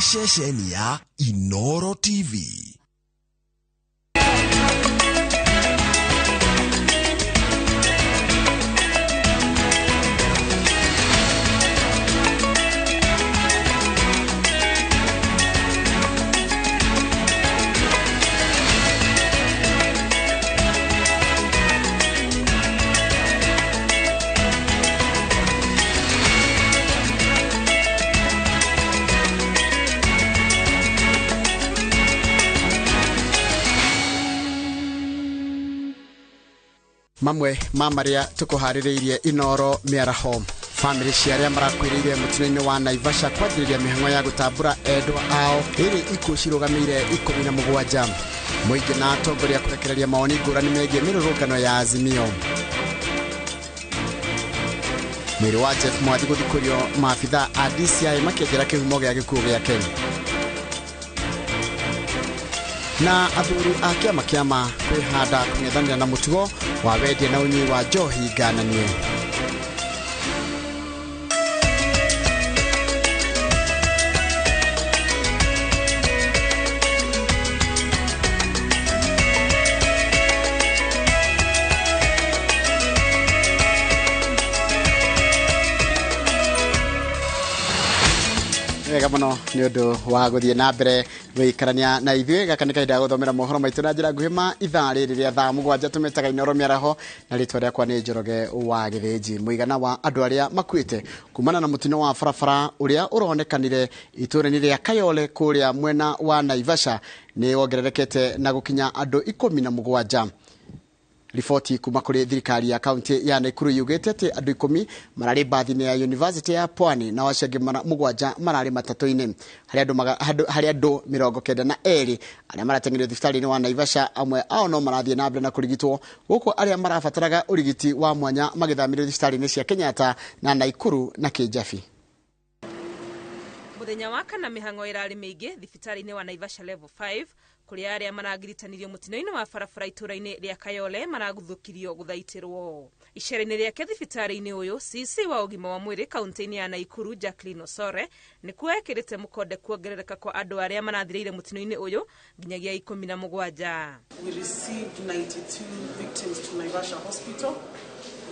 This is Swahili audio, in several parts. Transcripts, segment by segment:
ceceni ya Inoro TV. Mamwe mamaria tukuhaririirie Inoro miaraho family ciaria marakwiriire mutino-ini wa Naivasha kwambiriria mihango ya gutambura endwa ao iri ikucirugamire 17 muingi na atongoria kurekereria maoni ngurani megie mirurungano ya Azimio. Mwiri wa Jeff Mwathi guthikurio maabitha a DCI makĩenjera kĩhumo gĩa gĩkuũ gĩake. Na athuri a kĩama kwĩhanda kũng'ethanĩra na mũtugo wa wendia na ũnyui wa njohi ngananie. Gamono ni undu wa guthie na mbere wikarania na ithuĩ gaka nĩ kahinda gũthomera mohoro maitũ na njĩra nguhĩ ma ithaa rĩrĩ rĩa thaa 7 tũmĩtaga Inoro miaraho na rĩtwa rĩakwa nĩ Njoroge wa Gĩthĩnji. Mũigana wa andũ arĩa makuĩte kumana na mũtino wa barabara ũrĩa ũronekanire itũũra-inĩ rĩa Kayole kũrĩa mwena wa Naivasha nĩ wongererekete na gũkinya andũ 17. Riboti kuma kuri thirikari ya kaunti ya Nakuru yugĩte atĩ andũ 10 mararĩ bathi-inĩ ya University ya Pwani na acio angĩ 7 mararĩ matatu-inĩ. Harĩ andũ 92 arĩa marateng'erio thibitarĩ-inĩ wa Naivasha, amwe ao no marathiĩ na mbere na kũrigitwo, gũkũ arĩa marabataraga ũrigiti wa mwanya magĩthamirio thibitarĩ-inĩ cia Kenyatta na Nakuru na Kijabi. Muthenya wa kana mihango irarĩ mĩingĩ thibitarĩ-inĩ wa Naivasha level 5 kuri aria maragiritanĩrio mutino-ini wa barabara itũũra-inĩ rĩa Kayole maraguthukirio guthaitĩrwo. Icera-inĩ rĩake thibitarĩ-inĩ ũyũ, CC wa ũgima wa mwĩrĩ kaunti-inĩ ya Nakuru Jacqueline Osore nĩkuo ekĩrĩte mũkonde kuongerereka kwa andũ arĩa marathirĩire mutino-ini ũyũ nginyagia 17. We received 92 victims to Naivasha Hospital,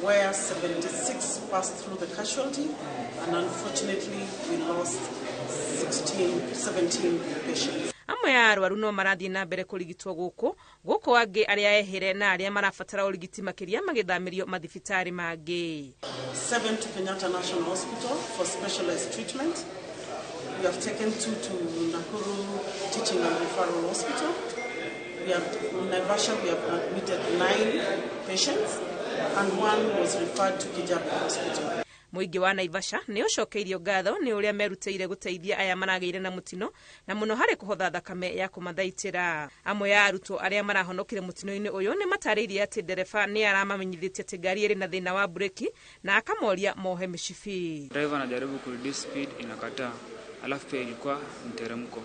where 76 passed through the casualty, and unfortunately we lost 17 patients. Amwe ya arwaru no marathiĩ na mbere kũrigitwo gũkũ angĩ arĩa ehere na arĩa marabatara ũrigiti makĩria magĩthamirio mathibitarĩ mangĩ. 7 to Kenyatta National Hospital for specialized treatment. We have taken 2 to Nakuru Teaching and Referral Hospital. In Naivasha we have admitted 9 patients and 1 was referred to Kijabi Hospital. Muingi wa Naivasha ni ucokeirio ngatho ni uria merutĩire guteithia aya marageire na mutino na muno harĩ kuhotha thakame ya kumathaitĩra. Amwe ya arutwo arĩa marahonokire mutino-inĩ ũyũ ni matarĩirie atĩ ndereba ni aramamenyithĩtie atĩ ngari ĩrĩ na thĩna wa breki na akamoria mohe mĩcibi. Driver anajaribu ku reduce speed inakataa, alafu pia ilikuwa mteremko.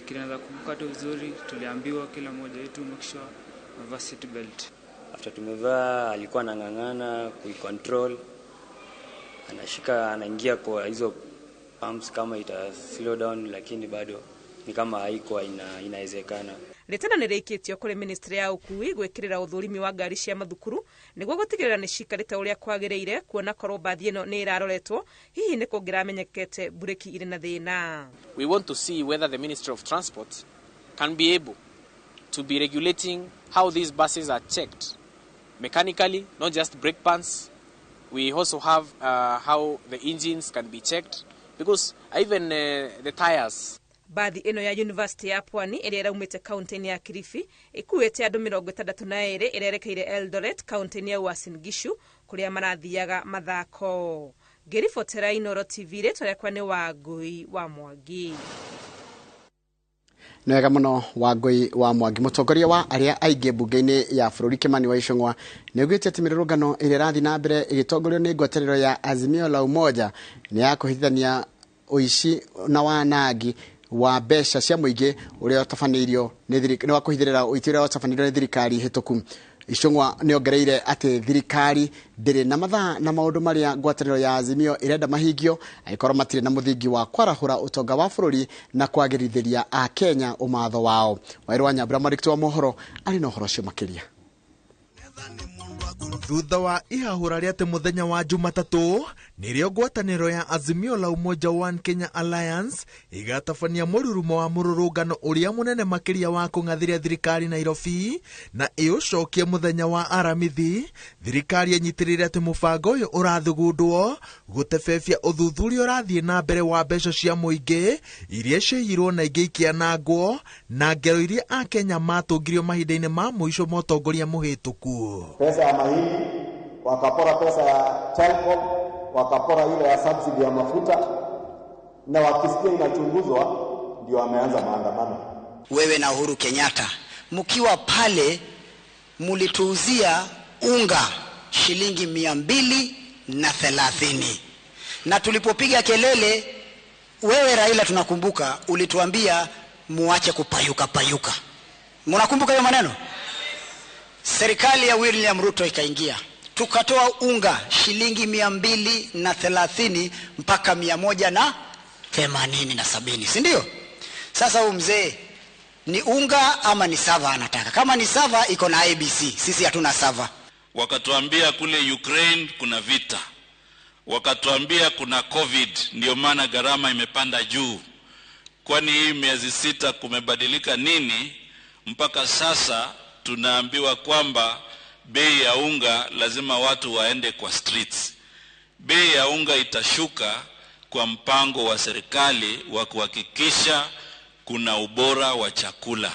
Kinaanza kumbuka tu vizuri, tuliambiwa kila mmoja wetu make sure umevaa seat belt. After tumevaa alikuwa anang'ang'ana kuicontrol, anashika anaingia kwa hizo pumps kama ita slow down, lakini bado ni kama haikuwa inawezekana. Letena nĩ rĩkĩtio kũrĩ ministry ya ũkui gwĩkĩrĩra ũthũrimi wa ngari cia mathukuru nĩguo gũtigĩrĩra nĩ cikarĩte ũrĩa kwagĩrĩire, kuona korwo bathi ĩno nĩ ĩraroretwo hihi nĩ kũngĩramenyekete bureki irĩ na thĩna. We want to see whether the Ministry of Transport can be able to be regulating how these buses are checked mechanically, not just brake pads. We also have how the engines can be checked, because even the tires. Bathi ĩno ya University ya Pwani ĩrĩa ĩraumĩte kaunti-inĩ ya Kilifi ĩkuĩte andũ 62 ĩrerekeire Eldoret kaunti-inĩ ya Uasin Gishu kũrĩa marathiaga mathako. Ngĩribotera Inoro TV rĩtwa rĩakwa nĩ Wangui wa Mwangi. Nega muno Wangui wa Mwangi, mũtongoria wa arĩa aingĩ bunge-inĩ ya bũrũri Kimani wa Icũng'wa nĩaugĩte atĩ mĩrũrũngano ĩrĩa ĩrathiĩ na mbere ĩgĩtongorio nĩ ngwatanĩro ya Azimio la Umoja nĩ ya kũhithania ũici na wanangi wa mbeca cia mũingĩ ũrĩa ũtabanĩirio nĩ wa kũhithĩrĩra ũiti ũrĩa ũtabanĩirio nĩ thirikari hĩtũku. Icung'wa niongereire ati thirikari ndiri na mathaa na maundu maria ngwataniro ya Azimio irenda mahingio aikorwo matire na muthingi wa kwarahura utonga wa bururi na kwagirithiria a Kenya umatho wao. Wairu wa Nyambura mwandiki wa mohoro ari na uhoro cio makiria. Thutha wa ihahura rĩate muthenya wa Jumatatu nĩrĩo ngwatanĩro ya Azimio la Umoja One Kenya Alliance igatabania mũrurumo wa mũrũrũngano ũrĩa mũnene makĩria wa kũng'athĩria thirikari Nairobi na ĩũcokie muthenya wa Aramithi. Thirikari ĩnyitĩrĩire atĩ mũbango ũyũ ũrathugundwo gũtebebia ũthuthuria ũrathiĩ na mbere wa mbeca cia mũingĩ iria ciaiyirwo na ingĩ ikianangwo na ngero iria a Kenya matũngirio mahinda-inĩ ma mũico ma ũtongoria mũhĩtũku. Pesa ya mahindi, wakapora pesa ya Telcom, wakapora ile ya subsidy ya mafuta, na wakisikia inachunguzwa ndio wameanza maandamano. Wewe na Uhuru Kenyatta mkiwa pale mulituuzia unga shilingi 230, na tulipopiga kelele, wewe Raila tunakumbuka ulituambia muache kupayuka payuka. Mnakumbuka hiyo maneno? Serikali ya William Ruto ikaingia, tukatoa unga shilingi 230 mpaka 180 na 70, si ndio? Sasa huyu mzee ni unga ama ni sava anataka? Kama ni sava iko na ABC, sisi hatuna sava. Wakatuambia kule Ukraine kuna vita, wakatuambia kuna COVID, ndio maana gharama imepanda juu. Kwani hii miezi 6 kumebadilika nini mpaka sasa tunaambiwa kwamba bei ya unga lazima watu waende kwa streets? Bei ya unga itashuka kwa mpango wa serikali wa kuhakikisha kuna ubora wa chakula,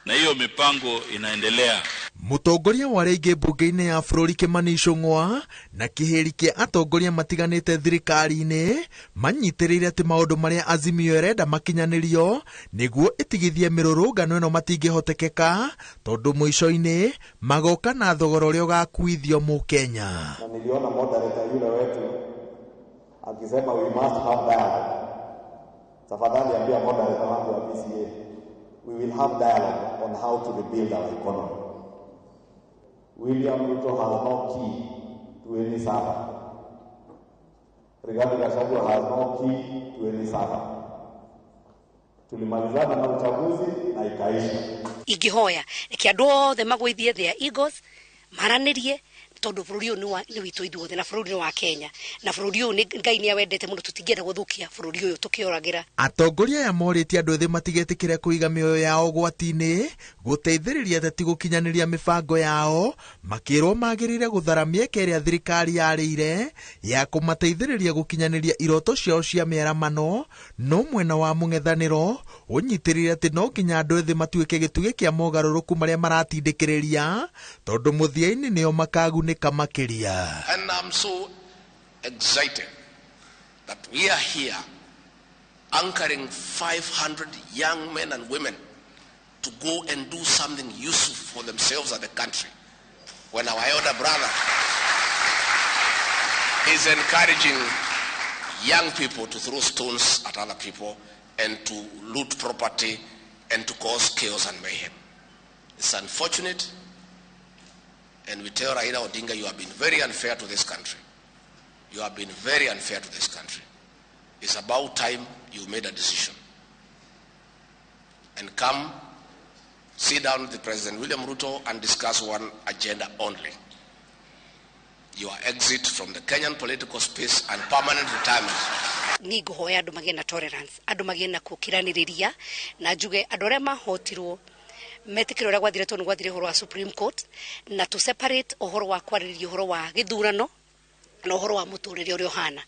na hiyo mipango inaendelea. Mutongoria wa rĩngĩ mbunge-inĩ ya bũrũri Kimani Icũng'wa na kĩhĩri kĩa atongoria matiganĩte thirikari-inĩ manyitĩrĩire atĩ maũndũ marĩa Azimio ĩrenda makinyanĩrio nĩguo ĩtigithie mĩrũrũngano ĩno matingĩhotekeka tondũ mũico-inĩ magoka na thogora ũrĩa ũgakuithio Mũkenya. Na niliona moderator yule wetu akisema we must have dialogue. Tafadhali ambia moderator wangu wa PCA, we will have dialogue on how to rebuild our economy. William Ruto has no key to any server. Rigathi Gachagua has no key to any server. Tulimalizana na uchaguzi na ikaisha. Igihoya ikiandu othe magwithie their egos maranirie tondu bururi uyu ni witu ithuothe na bururi wa Kenya na bururi uyu ni Ngai ni awendete muno tutingienda guthukia bururi uyu tukioragira. Atongoria ya morĩtie andũ ethĩ matigetikire kuiga mĩoyo yao gwati-inĩ guteithĩrĩria ateti gukinyanĩria mibango yao, makĩrwo magĩrĩire guthara mĩeke ĩrĩa thirikari yarĩire ya kũmateithĩrĩria gukinyanĩria iroto ciao cia mĩaramano, no mwena wa mũng'ethanĩro ũnyitĩrĩire atĩ no nginya andũ ethĩ matuĩke gĩtugĩ kĩa mogarũrũku marĩa maratindĩkĩrĩria tondũ mũthia-inĩ nĩo makagunĩka makiria. And I'm so excited that we are here anchoring 500 young men and women to go and do something useful for themselves and the country, when our elder brother is encouraging young people to throw stones at other people and to loot property and to cause chaos and mayhem. It's unfortunate. And we tell Raila Odinga, you have been very unfair to this country. You have been very unfair to this country. It's about time you made a decision. And come, sit down with the President William Ruto and discuss one agenda only. Your exit from the Kenyan political space and permanent retirement. Ni nguhoya andu magie na tolerance, andu magie na kukiraniriria na njuge andu aria mahotirwo metikiro ria gwathiretwo ni gwathire horo wa Supreme Court na to separate ohoro wa kwaririria horo wa githurano na uhoro wa muturire uria uhana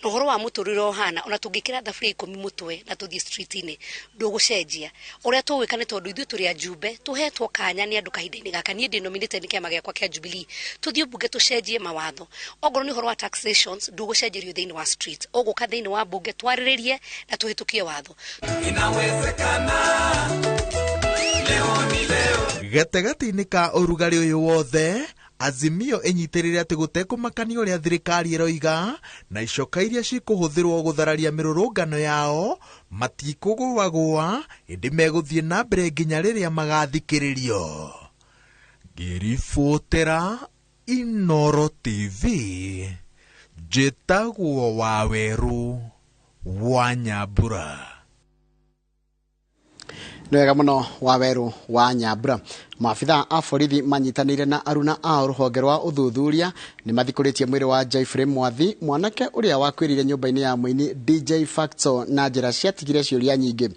na uhoro wa muturire uhana ona tungikira thaburia 10 mutwe na tuthie street-ini ndugucenjia uria tuwikane tondu ithu turi ajumbe tuhetwo kanya ni andu kahinda-ini gaka nie ndi nominated ni kiama giakwa kia Jubilee tuthie bunge tucenjie mawatho ogoro ni uhoro wa taxations ndugucenjerio thiini wa street oguka thiini wa bunge twariririe na tuhitukie watho. Inawezekana leo ni leo gatagati-ini ka urugari uyu wothe Azimio ĩnyitĩrĩire atĩ gũtekũmakania ũrĩa thirikari ĩroiga na icoka iria cikuhũthĩrwo gũthararia mĩrũrũngano yao matikũgũagũa ĩndĩ megũthiĩ na mbere nginya rĩrĩa magathikĩrĩrio. ngĩribotera Inooro TV njĩtagwo Waweru wa Nyambura. Nĩ wega mũno Waweru wa Nyambura. Maabitha a borithi manyitanĩire na aruna a rũhonge rwa ũthuthuria nĩ mathikũrĩtie mwĩrĩ wa Jeffrey Mwathi, mwanake ũrĩa wakwĩrire nyũmba-inĩ ya mũini DJ Facto na njĩra ciatigire ciũria nyingĩ.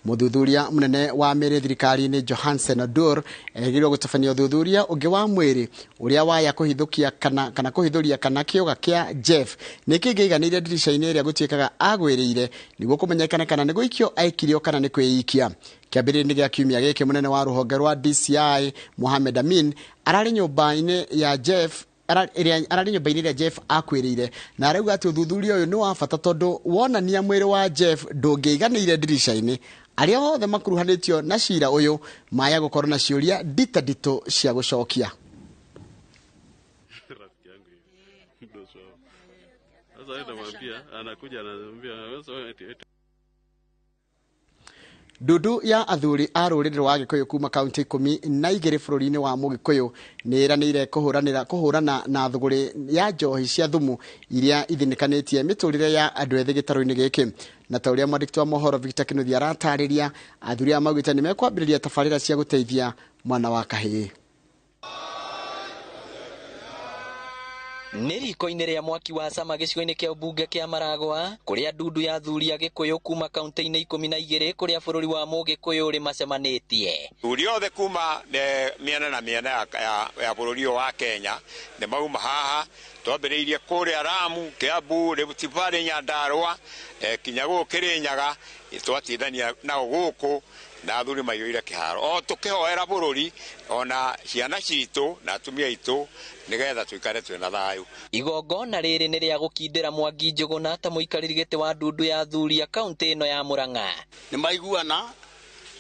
Mũthuthuria mũnene wa mĩrĩ thirikari-inĩ Johansen Odur erĩgĩrĩirwo gũtabania ũthuthuria ũngĩ wa mwĩrĩ ũrĩa waya kũhithũkia kana kũhithũria kana kĩũga kĩa Jeff nĩ kĩngĩiganĩire ndirica-inĩ ĩrĩa gũtuĩkaga agwĩrĩire nĩguo kũmenyekana kana nĩ gũikio aikirio kana nĩ kwĩikia. Kĩambĩrĩria-inĩ gĩa kiumia gĩkĩ mũnene wa rũhonge rwa DCI Mohamed Amin ararĩ nyũmba-inĩ ya Jeff ararĩ nyũmba-inĩ ĩrĩa Jeff akwĩrĩire na arauga atĩ ũthuthuria ũyũ nĩ wa bata tondũ wonania mwĩrĩ wa Jeff ndũngĩiganĩire ndirica-inĩ. Arĩa othe makuruhanĩtio na cira ũyũ maya gũkorwo na ciũria nditũ cia gũcokia. Ndudu ya athuri a rũrĩrĩ rwa Gĩkũyũ kuma kaunti 12 bũrũri-inĩ wa Mũgĩkũyũ nĩ ĩranĩire kũhũrana na thũgũrĩ ya njohi cia thumu iria ithinĩkanĩtie mĩtũrĩre ya andũ ethĩ gĩtarũ-inĩ gĩkĩ. Na ta ũrĩa mwandĩki wa mohoro Victor Kĩnuthia aratarĩria, athuri a maugĩte nĩ mekwambĩrĩria tabarĩra cia gũteithia mwana wa kahĩĩ. Nĩ riko-inĩ rĩa mwaki wa Sama gĩcigo-inĩ kĩa ũmbunge kĩa Maragwa kũrĩa ndundu ya athuri a Gĩkũyũ kuma kaunti-inĩ 12 kũrĩa bũrũri wa Mũgĩkũyũ ũrĩ macemanĩtie. Athuri othe kuma mĩena na mĩena ya bũrũri wa Kenya nĩ mauma haha. Twambĩrĩirie kũrĩa Lamu, Kiambu, Rift Valley, Nyandarua, kinya gũkũ Kĩrĩnyaga, twatindania nao gũkũ na athuri maiyũire kĩharo. O tũkĩhoera bũrũri ona ciana citũ na atumia aitũ nĩgetha tũikare twĩna thayũ. Igongona rĩrĩ nĩ rĩa gũkindĩra Mwangi Njũgũna ta mũikarĩri gĩtĩ wa ndundu ya athuri a kaunti ĩno ya Mũrang'a. Nĩ maiguana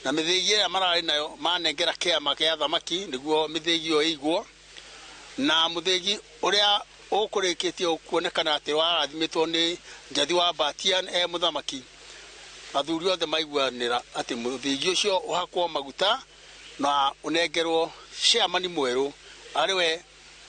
na mĩthĩgi ĩrĩa mararĩ nayo manengera kĩama kĩa thamaki nĩguo mĩthĩgi ĩyo ĩiguo, na mũthĩgi ũrĩa ũkũrĩkĩtie kuonekana atĩ warathimĩtwo nĩ Njathi wa Mbatian mũthamaki. Athuri othe maiguanĩra atĩ mũthĩgi ũcio ũhakwo maguta na ũnengerwo chairman mwerũ arĩwe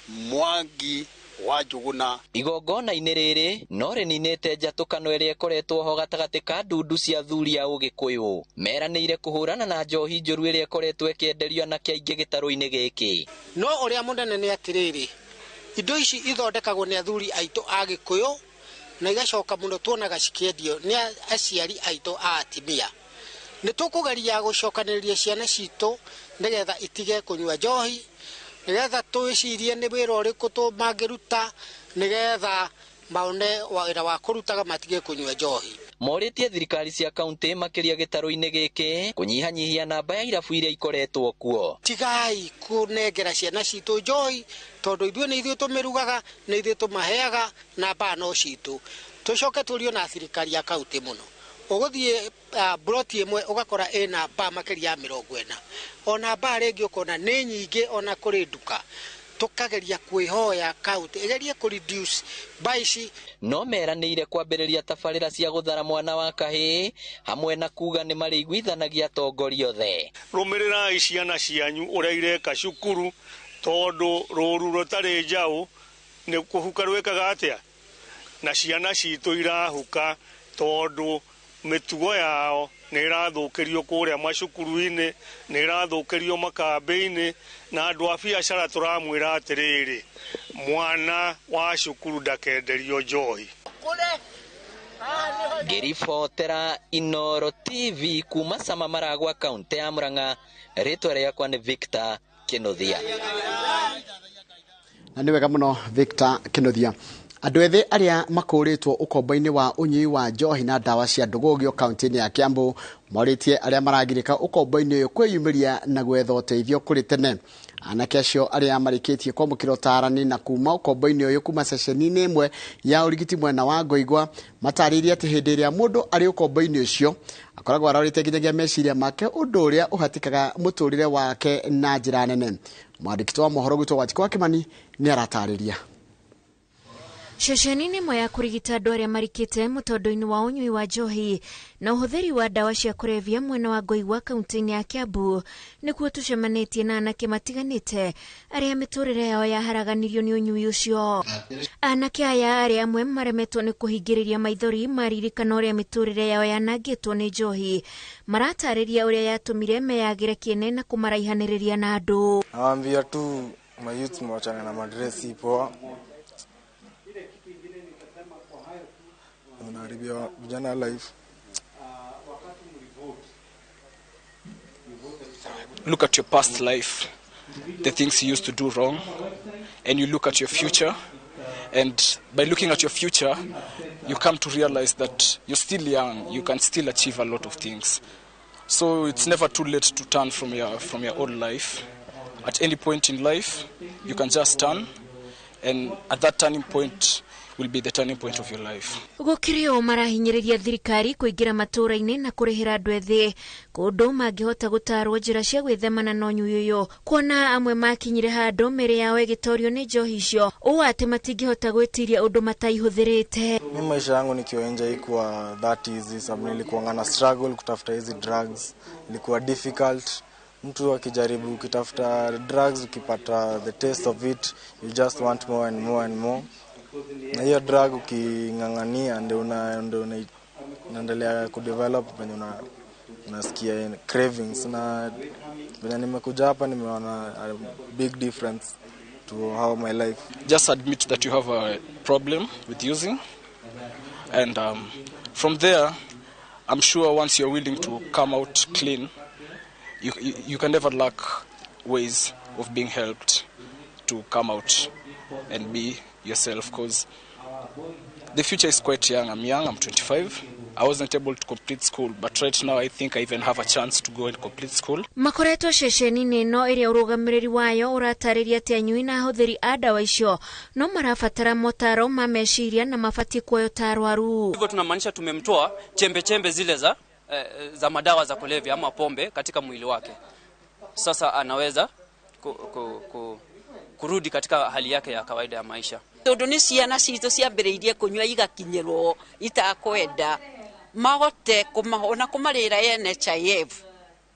Mwangi wa Njũgũna. Igongona-inĩ rĩrĩ no rĩninĩte njatũkano ĩrĩa ĩkoretwo ho gatagatĩ ka ndundu cia athuri a Ũgĩkũyũ meranĩire kũhũrana na njohi njũru ĩrĩa ĩkoretwo ĩkĩenderio na kĩaingĩ gĩtarũ-inĩ gĩkĩ. No ũrĩa mũnene nĩ atĩrĩrĩ, indo ici ithondekagwo nĩ athuri aitũ a Gĩkũyũ na igacoka mũno tuonaga cikĩendio nĩ aciari aitũ a atimia. Nĩ tũkũgeria gũcokanĩrĩria ciana citũ nĩgetha itige kũnyua njohi, nĩgetha twĩcirie nĩ wĩra ũrĩkũ mangĩruta nĩgetha maone wĩra wa kũrutaga matige kũnyua njohi. Morĩtie thirikari cia kaunti makĩria gĩtarũ-inĩ gĩkĩ kũnyihanyihia namba ya irabu iria ikoretwo kuo. Tigai kũnengera ciana citũ njohi tondũ ithuĩ nĩ ithuĩ tũmĩrugaga, nĩ ithuĩ tũmaheaga na mbano citũ. Tũcoke tũrio na thirikari ya kaunti mũno. Ũgũthiĩ broti ĩmwe ũgakora ĩna mba makĩria ya 40. Ona mba rĩngĩ ũkona nĩ nyingĩ ona kũrĩ nduka. Tukageria kwĩhoya kaunti igerie kũreduce baici. No meranĩire kwambĩrĩria tabarĩra cia gũthara mwana wa kahĩĩ hamwe na kuga nĩ marĩiguithanagia atongoria othe. Rũmĩrĩrai ciana cianyu ũrĩa ireka cukuru tondũ rũru rũtarĩ njaũ nĩ kũhuka rwĩkaga atĩa, na ciana citũ irahuka tondũ mĩtugo yao nĩ irathũkĩrio kũrĩa macukuru-inĩ, nĩ irathũkĩrio makambĩ-inĩ, na andũ a biacara tũramwĩra atĩrĩrĩ, mwana wa cukuru ndakenderio njohi. Ngĩribotera Inooro TV kuma Sama Maragwa kaunti ya Mũrang'a, rĩtwa rĩakwa nĩ Victor Kĩnuthia. Na nĩ wega mũno Victor Kĩnuthia. Andũ ethĩ arĩa makũrĩtwo ũkombo-inĩ wa ũnyui wa njohi na ndawa cia ndũgũgio kaunti-inĩ ya Kiambu morĩtie arĩa maragirĩka ũkombo-inĩ ũyũ kwĩyumĩria na gwetha ũteithio kũrĩ tene. Anake acio arĩa marĩkĩtie kwamũkĩra ũtaarani na kuma ũkombo-inĩ ũyũ kuma ceceni-inĩ ĩmwe ya ũrigiti mwena wa Ngoigwa matarĩirie atĩ hĩndĩ ĩrĩa mũndũ arĩ ũkombo-inĩ ũcio akoragwo arorĩte nginyagia meciria make ũndũ ũrĩa ũhatĩkaga mũtũrĩre wake na njĩra nene. Mwandĩki wa mohoro gwitũ Wanjikũ wa Kĩmani nĩ aratarĩria. Ceceni-inĩ ĩmwe ya kũrigita andũ arĩa marikĩte mũtondo-inĩ wa ũnyui wa njohi na ũhũthĩri wa ndawa cia kũrebia mwena wa Ngoigwa kaunti-inĩ ya Kiambu nĩkuo tũcemanĩtie na anake matiganĩte arĩa mĩtũrĩre yao yaharaganirio nĩ ũnyui ũcio. Anake aya arĩa amwe maremetwo nĩ kũhingĩrĩria maithori maririkana ũrĩa mĩtũrĩre yao yanangĩtwo nĩ njohi maratarĩria ũrĩa yatũmire meyagĩre kĩene na kũmaraihanĩrĩria na andũ. Nawaambia tu mayouth mwachane na madresi poa. Unaharibia vijana life. Look at your past life, the things you used to do wrong, and you look at your future, and by looking at your future, you come to realize that you're still young, you can still achieve a lot of things. So it's never too late to turn from your old life. At any point in life, you can just turn, and at that turning point will be the turning point of your life. Gũkĩrĩ marahinyĩrĩria thirikari kũingĩra matũũra-inĩ na kũrĩhĩra andũ ethĩ kũndũ mangĩhota gũtarwo njĩra cia gwĩthemana na ũnyui ũyũ, kuona amwe makinyire handũ mĩrĩ yao ĩgĩtorio nĩ njohi icio ũũ atĩ matingĩhota gwĩtiria ũndũ mataihũthĩrĩte. Mimi maisha yangu nikiwa ikuwa that easy, sababu nilikuwa na struggle kutafuta hizi drugs, ilikuwa difficult. Mtu akijaribu ukitafuta drugs ukipata the taste of it, you just want more and more and more. Na hiyo drug ukingangania ndio unaendelea kudevelop venye unasikia cravings, na venye nimekuja hapa nimeona a big difference to how my life. Just admit that you have a problem with using, and from there I'm sure once you're willing to come out clean, you can never lack ways of being helped to come out and be yourself, because the future is quite young. I'm young, I'm 25. I wasn't able to complete school, but right now I think I even have a chance to go and complete school. Makoretwo ceceni-inĩ ĩno ĩrĩa ũrũgamĩrĩri wayo ũratarĩria atĩ anyui na ahũthĩri a ndawa icio no marabatara motaro ma meciria na mabatiĩ kuoyo ta arwaru. Hivyo tunamaanisha tumemtoa chembe zile za madawa za kulevya ama pombe katika mwili wake. Sasa anaweza kurudi katika hali yake ya kawaida ya maisha. Tondu ni ciana citũ ciambĩrĩirie kũnyua igakinyĩrwo itakwenda mahote kũmahona kũmarĩra NHIF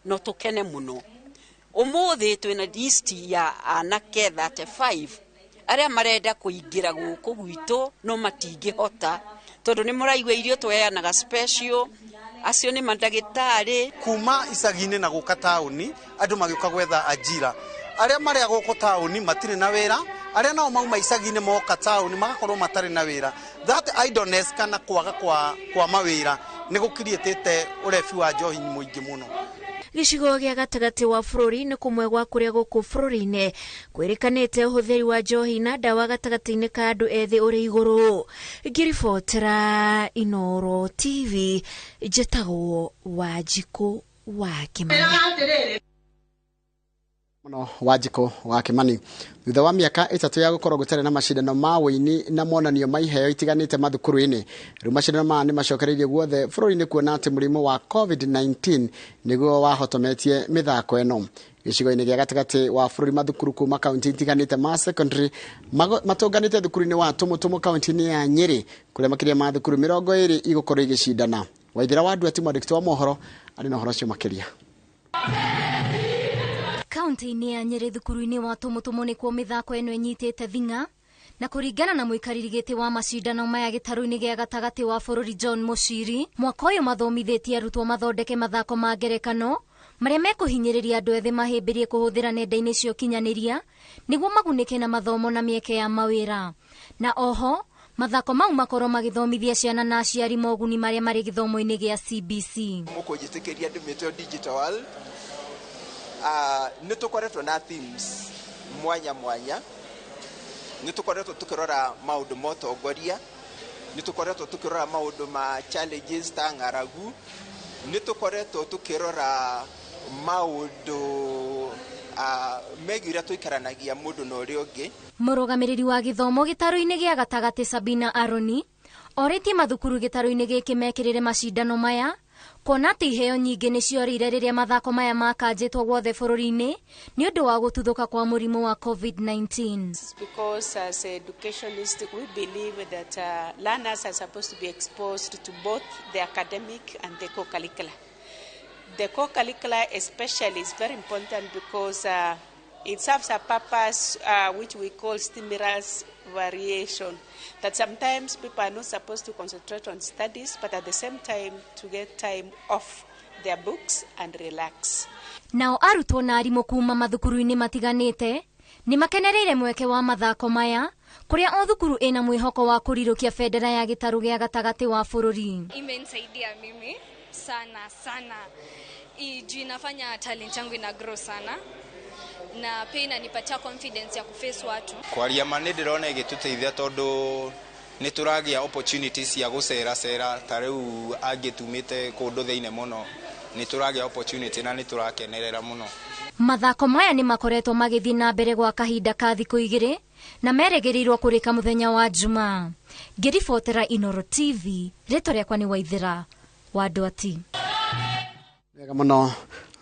no tũkene mũno. Ũmũthĩ twĩna list ya anake 35 arĩa marenda kũingĩra gũkũ gwitũ no matingĩhota tondu nĩ mũraigua irio tweanaga special, acio nĩ mandagĩtarĩ kuma icagi-inĩ na gũka taũni andũ magĩũka gwetha ajira. Arĩa marĩa gũkũ taũni matirĩ na wĩra, arĩa nao mauma icagi-inĩ moka taũni magakorwo matarĩ na wĩra. That idleness kana kwaga kwa mawĩra nĩ gũkiriĩtĩte ũrebi wa njohi mũingĩ mũno. Gĩcigo gĩa gatagatĩ wa bũrũri nĩ kũmwe gwa kũrĩa gũkũ bũrũri-inĩ kwĩrĩkanĩte ũhũthĩri wa njohi na ndawa gatagatĩ-inĩ ka andũ ethĩ ũrĩ igũrũ. Ngĩribotera Inooro TV, njĩtagwo Wanjikũ wa Kĩmani. Muno Wanjikũ wa Kĩmani. Thutha wa mĩaka 3 ya gũkorwo gũtarĩ na macindano ma wĩini na monanio ma iheo itiganĩte mathukuru-inĩ, rĩu macindano ma nĩ macokereirie guothe bũrũri-inĩ kuona atĩ mũrimũ wa COVID-19 nĩguo wahotometie mĩthako ĩno. Gĩcigo-inĩ gĩa gatagatĩ wa bũrũri mathukuru kuma kaunti itiganĩte ma secondary matũnganĩte thukuru-inĩ wa Tumutumu kaunti-inĩ ya Nyeri kũrĩa makĩria ma thukuru 20 igũkorwo igĩcindana. Waithĩra wa Ndua mwandĩki wa mohoro arĩ na ũhoro ũcio makĩria. Kaunti-inĩ ya Nyeri thukuru-inĩ wa Tumutumu nĩkuo mĩthako ĩno ĩnyitĩte thing'a, na kũringana na mũikarĩri gĩtĩ wa macindano maya gĩtarũ-inĩ gĩa gatagatĩ wa bũrũri John Muchiri, mwaka ũyũ mathomithĩtie arutwo mathondeke mathako ma ngerekano marĩa mekũhinyĩrĩria andũ ethĩ mahĩmbĩrie kũhũthĩra nenda-inĩ cia ũkinyanĩria nĩguo magunĩke na mathomo na mĩeke ya mawĩra. Na oho mathako mau makorwo magĩthomithia ciana na aciari moguni marĩa marĩ gĩthomo-inĩ gĩa CBC. Mũkũnjĩtĩkĩria ndũmĩtwo digital world. Nĩ tũkoretwo na themes mwanya nĩ tũkoretwo tũkĩrora maũndũ ma ũtongoria, nĩ tũkoretwo tũkĩrora maũndũ ma challenges ta ng'aragu, nĩ tũkoretwo tũkĩrora maũndũ megiĩ ũrĩa tũikaranagia mũndũ na ũrĩa ũngĩ. Mũrũgamĩrĩri wa gĩthomo gĩtarũ-inĩ gĩa gatagatĩ Sabina Aroni orĩtie mathukuru gĩtarũ-inĩ gĩkĩ mekĩrĩre macindano maya kuona atĩ iheo nyingĩ nĩ ciorire rĩrĩa mathako maya makanjĩtwo guothe bũrũri-inĩ nĩ ũndũ wa gũtuthũka kwa mũrimũ wa COVID-19. Because as educationists we believe that learners are supposed to be exposed to both the academic and the co-curricular. The co-curricular especially is very important because it serves a purpose which we call stimulus variation. That sometimes people are not supposed to concentrate on studies, but at the same time to get time off their books and relax. Nao arutwo na arimũ kuma mathukuru-inĩ matiganĩte nĩ makenereire mweke wa mathako maya kũrĩa o thukuru ĩna mwĩhoko wa kũrirũkia bendera ya gĩtarũ gĩa gatagatĩ wa bũrũri. Imenisaidia mimi sana. Juu inafanya talent yangu ina grow sana. Na pia inanipatia confidence ya kuface watu. Kwaria mani ndirona igituteithia tondu ni turagia opportunities ya gucera ta riu angitumite kundu theine muno ni turagia opportunity na ni turakenerera muno. Mathako maya ni makoretwo magithii na mbere gwa kahinda ka thikũ 2 na merĩgĩrĩirwo kũrĩka mũthenya wa Jumaa. Ngĩribotera Inooro TV, rĩtwa rĩakwa nĩ Waithĩra wa Ndwati. Wega muno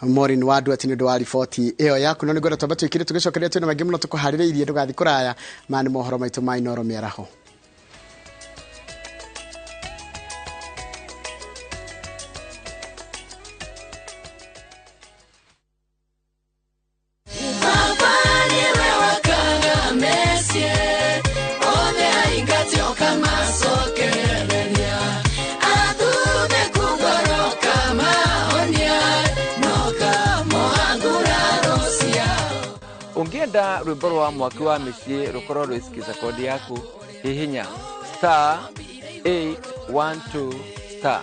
Maureen wa Ndwati nĩ ndwa riboti ĩyo yaku no nĩngwenda twambe twĩkire tũgĩcokeria twĩna maingĩ muno tũkũharĩrĩirie ndũgathi kũraya ma nĩ mohoro maitũ ma Inooro mĩaraho. Ungienda rwimbo rwa mwaki wa mĩciĩ rukorwo rwĩsikiza kodi yaku hihinya *812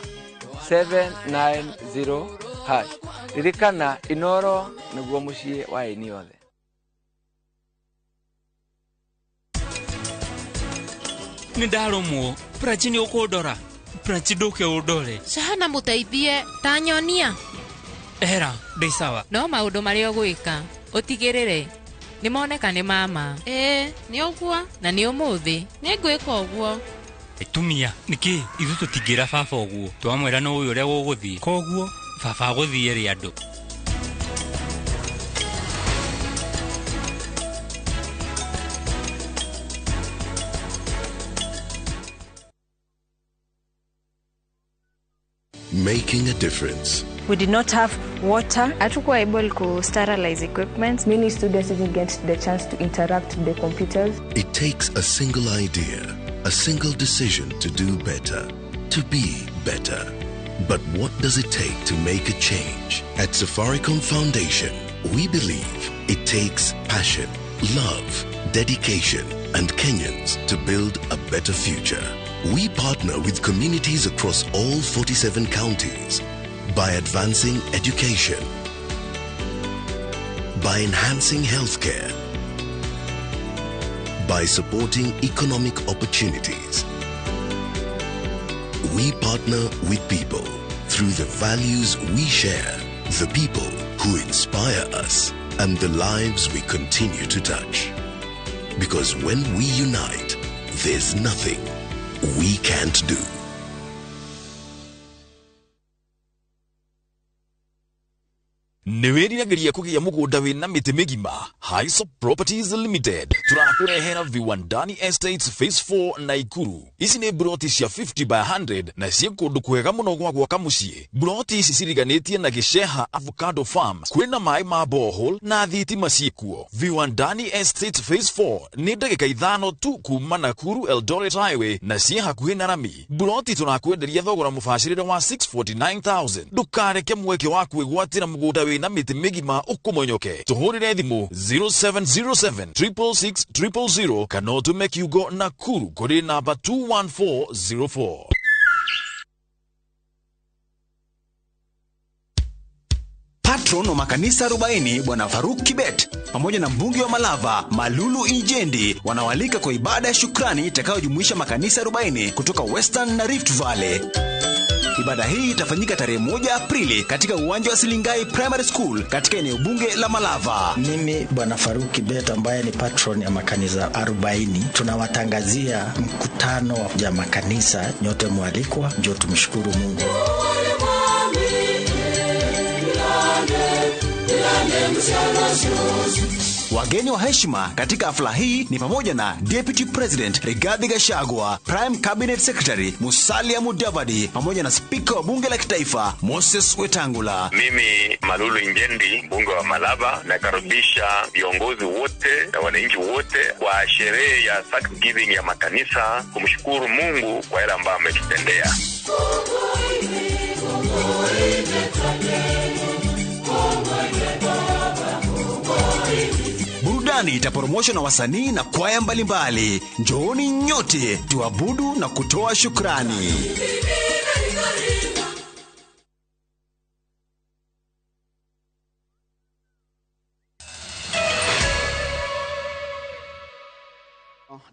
*790#. Ririkana Inooro nĩguo mũciĩ wa aini othe. Nindarumwo prachini ukudora prachi nduke udore Shahana muteithie tanyonia era ndĩ sawa no maundu marĩa ũgwĩka utigĩrĩre nimoneka nĩ mama nĩ ũguo na nĩ ũmũthĩ nĩngwĩka ũguo. Tumia niki ithu tũtingĩra baba ũguo twamwĩra no ũyũ ũrĩa gũgũthiĩ koguo baba agũthiĩ rĩ andũ. Making a difference. We did not have water. Hatukuwa able to sterilize equipment. Many students didn't get the chance to interact with the computers. It takes a single idea, a single decision to do better, to be better. But what does it take to make a change? At Safaricom Foundation, we believe it takes passion, love, dedication, and Kenyans to build a better future. We partner with communities across all 47 counties by advancing education, by enhancing healthcare, by supporting economic opportunities. We partner with people through the values we share, the people who inspire us, and the lives we continue to touch. Because when we unite, there's nothing we can't do. Nĩwĩriragĩria kũgĩa mũgũnda wĩna mĩtĩ mĩgima. Highsop Properties Limited turakũrehera Viwandani Estates Phase 4 Naikuru. Ici nĩ broti cia 50 by 100 na ciĩ kũndũ kwega mũno gwa gwaka mũciĩ. Broti ici ciriganĩtie na Gĩceha Avocado Farm kwĩna maĩ ma borehole na thitima ciĩkuo. Viwandani Estates Phase 4 nĩ ndagĩka 5 tu kuma Nakuru Eldoret Highway na ciĩ hakuhĩ na Rami. Broti tunakwenderia thogora mũbacĩrĩre wa 649,000. Ndũkareke mweke wa kwĩgwatĩra mũgũnda na mĩtĩ mĩgima ũkũmonyoke. Tũhũrĩre thimũ 0707 666 000 kana ũtũme kiugo Nakuru kũrĩ namba 21404. Patron wa makanisa 40 Bwana Faruk Kibet pamoja na mbunge wa Malava Malulu Injendi wanawalika kwa ibada ya shukrani itakayojumuisha makanisa 40 kutoka Western na Rift Valley. Ibada hii itafanyika tarehe 1 Aprili katika uwanja wa Silingai Primary School katika eneo bunge la Malava. Mimi Bwana Faruk Kibet ambaye ni patron ya makanisa 40 tunawatangazia mkutano wa makanisa, nyote mwalikwa, njoo tumshukuru Mungu. Wageni wa heshima katika hafla hii ni pamoja na Deputy President Rigathi Gachagua, Prime Cabinet Secretary Musalia Mudavadi, pamoja na Speaker wa Bunge la Kitaifa Moses Wetangula. Mimi Malulu Injendi, mbunge wa Malaba, nakaribisha viongozi wote na wananchi wote kwa sherehe ya Thanksgiving ya makanisa kumshukuru Mungu kwa yale ambayo ametutendea. Burudani itaporomoshwa na wasanii na kwaya mbalimbali. Njooni nyote tuabudu na kutoa shukrani.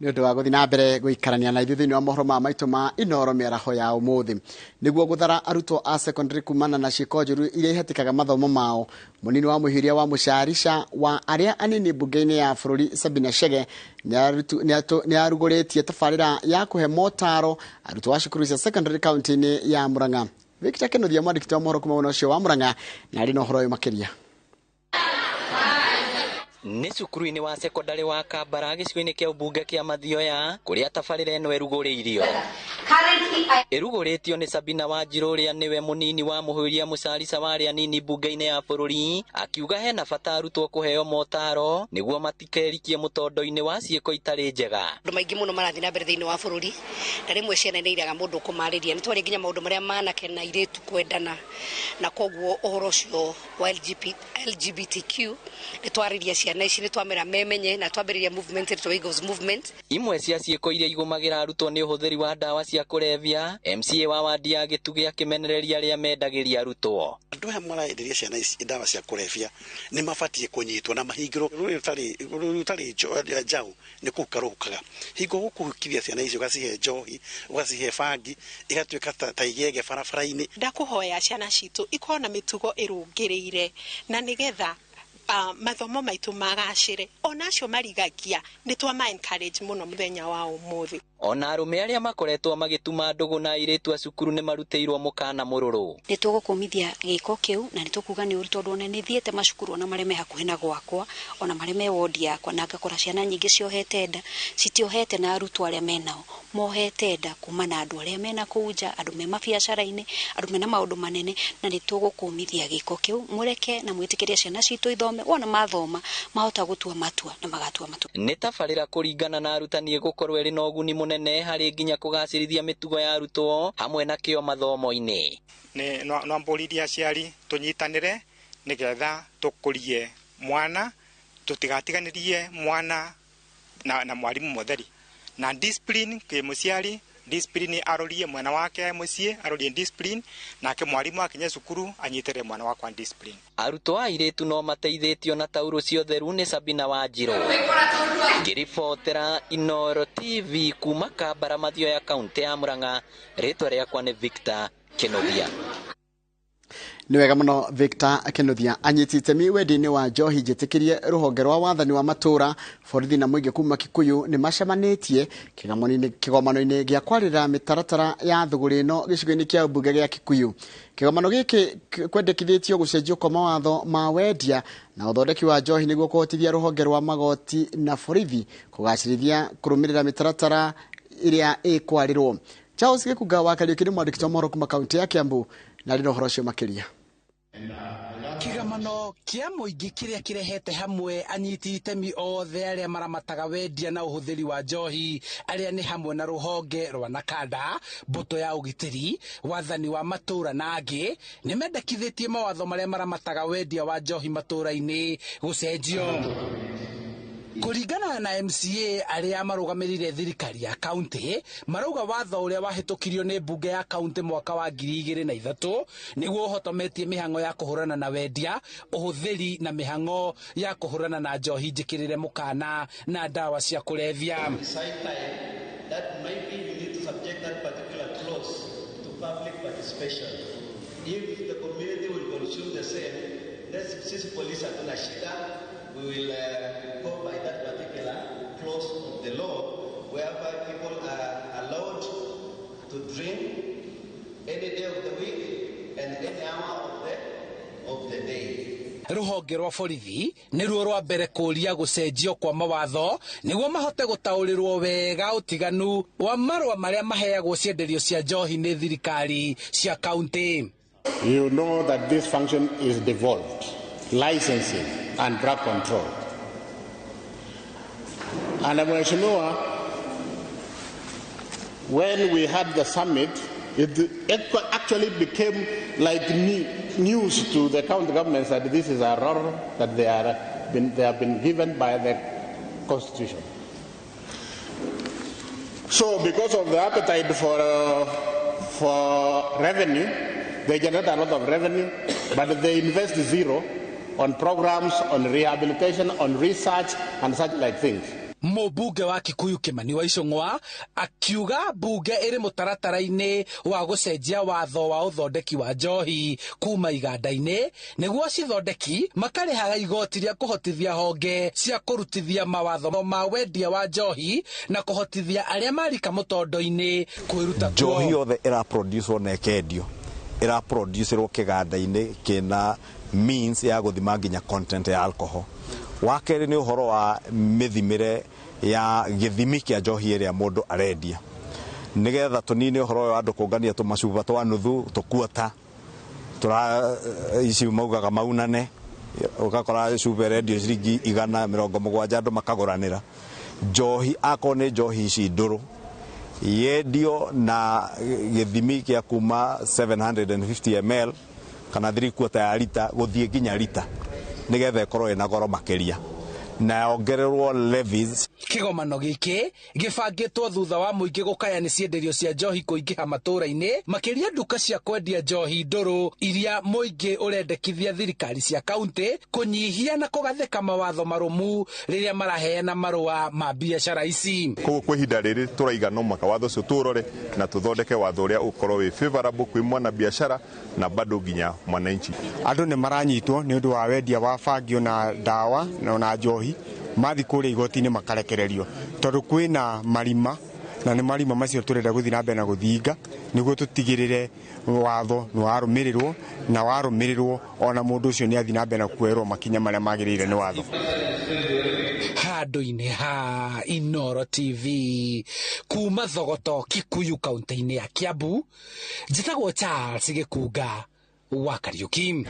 Nĩ ũndũ wa gũthiĩ na mbere gũikarania na ithuĩ thĩinĩ wa mohoro ma maitũ ma Inooro mĩaraho ya ũmũthĩ nĩguo gũthara arutwo a secondary kumana na ciĩko njũru iria ihatĩkaga mathomo mao. Mũnini wa mũhiũria wa mũcarisha wa arĩa anini mbunge-inĩ ya bũrũri Sabina Chege nĩ arugũrĩtie tabarĩra ya kũhe motaro arutwo a cukuru cia secondary kaunti-inĩ ya Murang'a. Victor Kenothia mwandĩkĩte wa mohoro kuma mwena ũcio wa Murang'a na arĩ na ũhoro ũyũ makĩria. Nĩ cukuru-inĩ wa secondary wa Kambara gĩcigo-inĩ kĩa ũmbunge kĩa Mathioya kũrĩa tabarĩra ĩno ĩrugũrĩirio. Ĩrugũrĩtio nĩ Sabina Wanjirũ ũrĩa nĩwe mũnini wa mũhũria mũcarica wa arĩa anini mbunge-inĩ ya bũrũri, akiuga hena bata arutwo kũheo motaro nĩguo matikerikie mũtondo-inĩ wa ciĩko itarĩ njega. Andũ maingĩ mũno marathiĩ na mbere thĩinĩ wa bũrũri na rĩmwe ciana nĩ iraga mũndũ kũmarĩria. Nĩ twarĩ nginya maũndũ marĩa manake na airĩtu kwendana, na koguo ũhoro ũcio wa LGBTQ nĩ twarĩria ciana ici, nĩ twamera memenye na twambĩrĩria movement to Eagles movement. Imwe cia ciĩko iria igũmagĩra arutwo nĩ ũhũthĩri wa ndawa cia kũrebia. MCA wa wadi ya Gĩtugĩ akĩmenereria arĩa mendagĩria arutwo. Andũ aya marenderia ciana ici ndawa cia kũrebia nĩ mabatiĩ kũnyitwo na mahingĩro. Rũtarĩ njaũ nĩ kũkarũkaga hingo gũkũhikithia ciana icio, ũgacihe njohi, ũgacihe bangi, igatuĩka ta igege barabara-inĩ. Ndakũhoya ciana citũ ikorwo na mĩtugo ĩrũngĩrĩire na nĩgetha mathomo maitũ magacĩre. Ona acio marigagia nĩ twama encourage mũno mũthenya wa ũmũthĩ. Ona arũme arĩa makoretwo magĩtuma ndũgũ na airĩtu a cukuru nĩ marutĩirwo mũkana mũrũrũ. Nĩ tũgũkũmithia gĩko kĩu na nĩ tũkuga nĩ ũru tondũ ona nĩ thiĩte macukuru ona marĩa me hakuhĩ na gwakwa, ona marĩa me wodi yakwa, na ngakora ciana nyingĩ ciohete nda, citiohete na arutwo arĩa menao, mohete nda kuma na andũ arĩa mena kũu nja, andũ me mabiacara-inĩ, andũ mena maũndũ manene, na nĩ tũgũkũmithia gĩko kĩu. Mũreke na mwĩtĩkĩrie ciana citũ ithome, wona mathoma mahota gũtua matua na magatua matua. Nĩ tabarĩra kũringana na arutani gũkorwo ĩrĩ na ũguni mũnene harĩ nginya kũgacĩrithia mĩtugo ya arutwo hamwe na kĩo mathomo-inĩ. No mbũrithia aciari tũnyitanĩre nĩgetha tũkũrie mwana, tũtigatiganĩrie mwana na mwarimũ mũtheri, na discipline kĩmũciari, discipline arorie mwana wake mũciĩ, arorie discipline, nake mwarimũ akinye cukuru anyitere mwana wakwa discipline. Arutwo a airĩtu no mateithĩtio na tauro cia ũtheru nĩ Sabina Wanjirũ. Ngĩribotera Inooro TV kuma Kambara Mathioya kaunti ya Murang'a, rĩtwa rĩakwa nĩ Victor Kenothia. Nĩ wega mũno Victor Kenothia. Anyiti itemi wendi-inĩ wa njohi njĩtĩkĩrie rũhonge rwa wathani wa matũra, borithi na mũingĩ kuma Kikuyu nĩ macemanĩtie kĩgomano-inĩ gĩa kwarĩrĩra mĩtaratara ya thũgũrĩ ĩno gĩcigo-inĩ kĩa mbunge gĩa Kikuyu. Kĩgomano gĩkĩ kwendekithĩtio gũcenjio kwa mawatho ma wendia na ũthondeki wa njohi nĩguo kũhotithia rũhonge rwa magoti na borithi kũgacĩrithia kũrũmĩrĩra mĩtaratara ĩrĩa ĩkwarĩrwo. Charles Gĩkunga wa Kariũki nĩ mwandĩkĩte wa mohoro kuma kaunti ya Kiambu na rĩno ũhoro ũcio makĩria. Kĩgomano kĩa mũingĩ kĩrĩa kĩrehete hamwe anyiti itemi othe arĩa maramataga wendia na ũhũthĩri wa njohi, arĩa nĩ hamwe na rũhonge rwa Nakada, mbũtũ ya ũgitĩri, wathani wa matũra na angĩ, nĩ mendekithĩtie mawatho marĩa maramataga wendia wa njohi matũra-inĩ gũcenjio. Kũringana na MCA arĩa marũgamĩrĩire thirikari ya kaunti, marauga watho ũrĩa wahĩtũkirio nĩ mbunge ya kaunti mwaka wa 2003 nĩguo ũhotometie mĩhang'o ya kũhũrana na wendia, ũhũthĩri na mĩhang'o ya kũhũrana na njohi njĩkĩrĩre mũkana na ndawa cia kũrebia. We will go by that particular clause of the law, whereby people are allowed to drink any day of the week and any hour of the of the day. Ruhonge rwa borithi niruo rwa mbere kuria gucenjio kwa mawatho niguo mahote gutaurirwo wega utiganu wa marua maria maheagwo cienderio cia njohi ni thirikari cia kaunti. You know that this function is devolved, licensing and drug control. And Mheshimiwa, when we had the summit, it actually became like news to the county governments that this is a role that they have been given by the Constitution. So because of the appetite for revenue, they generate a lot of revenue, but they invest zero on programs, on rehabilitation, on research, and such like things. Mũmbunge wa Kikuyu Kimani wa Icũng'wa akiuga mbunge ĩrĩ mũtaratara-inĩ wa gũcenjia watho wa ũthondeki wa njohi kuma iganda-inĩ nĩguo cithondeki makarĩhaga igoti rĩa kũhotithia honge cia kũrutithia mawatho ma wendia wa njohi na kũhotithia arĩa marika mũtondo-inĩ kwĩruta njohi yothe ĩraproducerwo na ĩkendio ĩraproducerwo kĩganda-inĩ kĩna means ya gũthima nginya content ya alcohol. Wakeri ni uhoro wa mithimire ya githimi kia njohi ĩrĩa mũndũ arendia nigetha tunini uhoro wa andu kũngania tumacuba twa nuthu tukuota tura ici maugaga maunane ukakora cuba rendio ciringi 170 andu makaguranira njohi akone njohi ici nduru yendio na githimi kia kuma 750 ml kana 3/4 ya lita guthie nginya lita nigetha ikorwo ina goro makeria na ongererwo levies. Kĩgomano gĩkĩ gĩbangĩtwo thutha wa mũingĩ gũkayania cienderio cia njohi kũingĩha matũũra-inĩ makĩria nduka cia kwendia njohi ndũrũ iria mũingĩ ũrendekithia thirikari cia kaunti kũnyihia na kũgathĩka mawatho marũmu rĩrĩa maraheana marũa ma biacara ici. Kwa ihinda rĩrĩ tũraiga no mũhaka watho ũcio tũrore na tũthondeke watho ũrĩa ũkorwo wĩ favorable kwĩ mwana biacara na bado nginya mwananchi. Andũ nĩ maranyitwo nĩ ũndũ wa wendia wa bangio na ndawa na njohi mathi kũrĩa igoti-inĩ makarekererio tondũ kwĩna marima na nĩ marima macio tũrenda gũthiĩ na mbere na gũthinga nĩguo tũtigĩrĩre watho nĩ warũmĩrĩrwo na warũmĩrĩrwo ona mũndũ ũcio nĩ athiĩ na mbere na kuoerwo makinya marĩa magĩrĩire nĩ watho. Handũ-inĩ ha Inooro TV kuma Thogoto Kikuyu kaunti-inĩ ya Kiambu njĩtagwo Charles Gĩkunga wa Kariũki.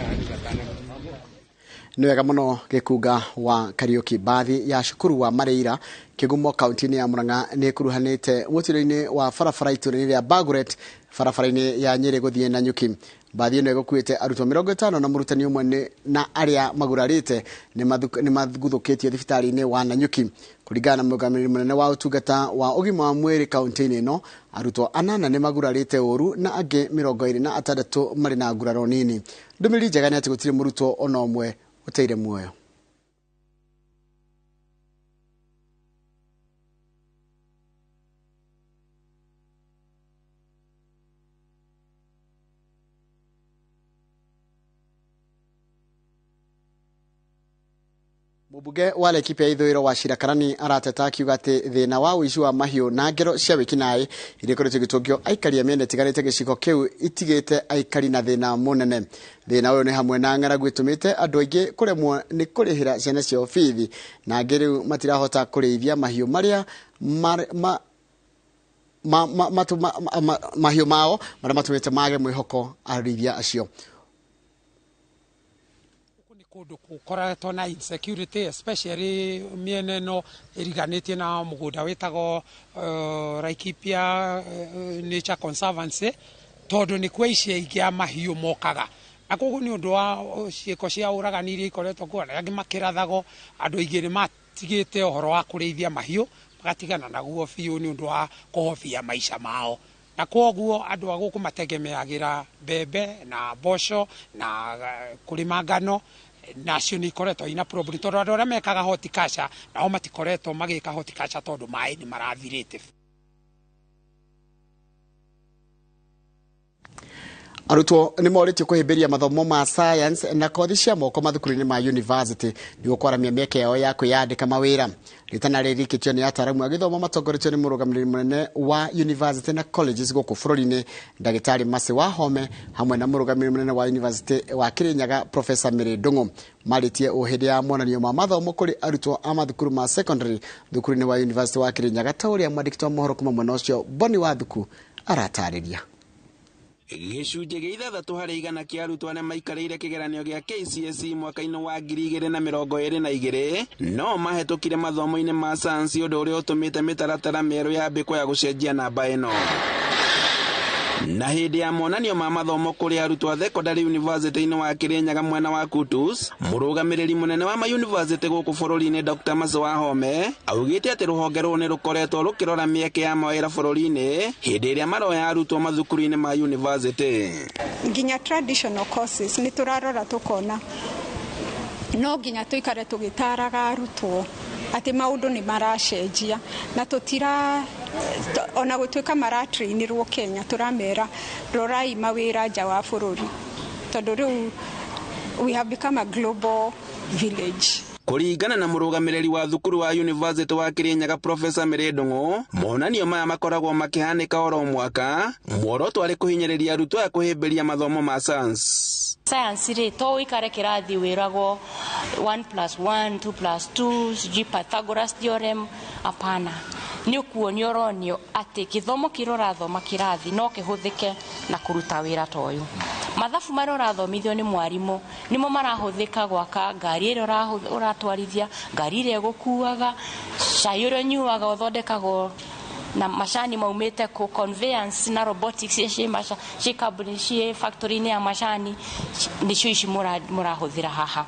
Nĩ wega mũno Gĩkunga wa Kariũki. Bathi ya cukuru wa Mareira Kĩgumo kaunti-inĩ ya Murang'a nĩ kuruhanĩte mũtino-inĩ wa barabara itũũra-inĩ rĩa Baguret barabara-inĩ ya Nyeri gũthiĩ Nanyuki. Bathi ĩno ĩgũkuĩte arutwo 50 na mũrutani ũmwe na arĩa magurarĩte nĩ mathuthũkĩtio thibitarĩ-inĩ wa Nanyuki. Kũringana na mũrũgamĩrĩri mũnene wa ũtungata wa ũgima wa mwĩrĩ kaunti-inĩ ĩno, arutwo 8 nĩ magurarĩte ũru na angĩ 26 marĩ na nguraro nini. Ndũmĩrĩri njega nĩ atĩ gũtirĩ mũrutwo ona ũmwe ũteire muoyo. Mũmbunge wa Laikipia ithũĩro wa Shira Karani arateta akiuga atĩ thĩna wa ũici wa mahiũ na ngero cia wĩkinaĩ iria ikoretwo igĩtũngio aikari a mĩena ĩtiganĩte gĩcigo kĩu itigĩte aikari na thĩna mũnene. Thĩna ũyũ nĩ hamwe na ng'aragu ĩtũmĩte andũ aingĩ kũremwo nĩ kũrĩhĩra ciana ciao bithi na angĩ rĩu matirahota kũrĩithia mahiũ marĩa mahiũ mao marĩa matũmĩte mage mwĩhoko arĩithia acio. Kundu kukoretwo na insecurity especially miena ĩno ĩriganĩtie na mũgũnda wĩtagwo Laikipia Nature Conservancy tondũ nĩ kwa ici ingĩ ya mahiũ mokaga na koguo nĩ ũndũ wa ciĩko cia ũragani iria ikoretwo kuo na angĩ makĩrathagwo andũ aingĩ nĩ matigĩte ũhoro wa kũrĩithia mahiũ magatigana naguo biũ nĩ ũndũ wa kũhobia maica mao. Na koguo andũ a gũkũ mategemeagĩra mbembe na mboco na kũrĩma ngano nacio nĩ ikoretwo ina problem tondũ andũ arĩa mekaga horticulture nao matikoretwo magĩka horticulture tondũ maĩ nĩ marathirĩte. Arutwo ni moritio kuhimbiria mathomo ma science na kothi cia moko mathukuru-ini ma university niguo kwaramia mieke yao ya kwiyandika mawira. Ritana ririkitio ni ataramu a githomo matongoretio ni murugamiriri munene wa university na colleges guku bururi-ini Ndagitari Masi Wahome hamwe na murugamiriri munene wa university wa Kirinyaga Professor Mary Ndung'u maritie uhidi ya monanio ma mathomo kuri arutwo a mathukuru ma secondary thukuru-ini wa university wa Kirinyaga ta uria mwandiki wa mohoro kuma mwena ucio Boni Wathuku aratariria. Gicunjĩ gĩa 3% kĩa arutwo arĩa maikarĩire kĩgeranio gĩa KCSE mwaka-inĩ wa 2022 no mahetũkire mathomo-inĩ ma sayansi, ũndũ ũrĩa ũtũmĩte mĩtaratara mĩerũ yambĩkwo ya gũcenjia namba ĩno. Na hĩndĩ ya monanio ma mathomo kũrĩ arutwo a thekondarĩ university-inĩ wa Kirinyaga mwena wa Kutus, mũrũgamĩrĩri mũnene wa mayunivasĩtĩ gũkũ bũrũri-inĩ Dr. Masi Wahome augĩte atĩ rũhonge rũu nĩ rũkoretwo rũkĩrora mĩeke ya mawĩra bũrũri-inĩ hĩndĩ ĩrĩa maroya arutwo mathukuru-inĩ ma university. Nginya traditional courses nĩ tũrarora tũkona no nginya tũikare tũgĩtaraga arutwo ati maundu ni maracenjia na tutira ona gutuika maratrainirwo Kenya turamera rorai mawira nja wa bururi tondu riu we have become a global village. Kũringana na mũrũgamĩrĩri wa thukuru wa university wa Kirinyaga Professor Mary Ndung'u, monanio maya makoragwo makihanĩka oro mwaka, muoroto arĩ kũhinyĩrĩria arutwo a kũhĩmbĩria mathomo ma science. Science rĩ to wĩkare kĩrathi wĩragwo 1+1 2+2 Pythagoras theorem apana. Nĩ kuonio oronio atĩ gĩthomo kĩrorathoma kĩrathi no kĩhũthĩke na kũruta wĩra ta ũyũ. Mathabu marĩa ũrathomithio nĩ mwarimũ nimo marahũthĩka gwaka ngari ĩrĩa ũratwarithia, ngari ĩrĩa ĩgũkuaga, cai ũrĩa ũnyuaga ũthondekagwo na macani maumĩte ku conveyance na robotics ci kambuni ci factory-inĩ ya macani nĩcio ici mũrahũthĩra haha.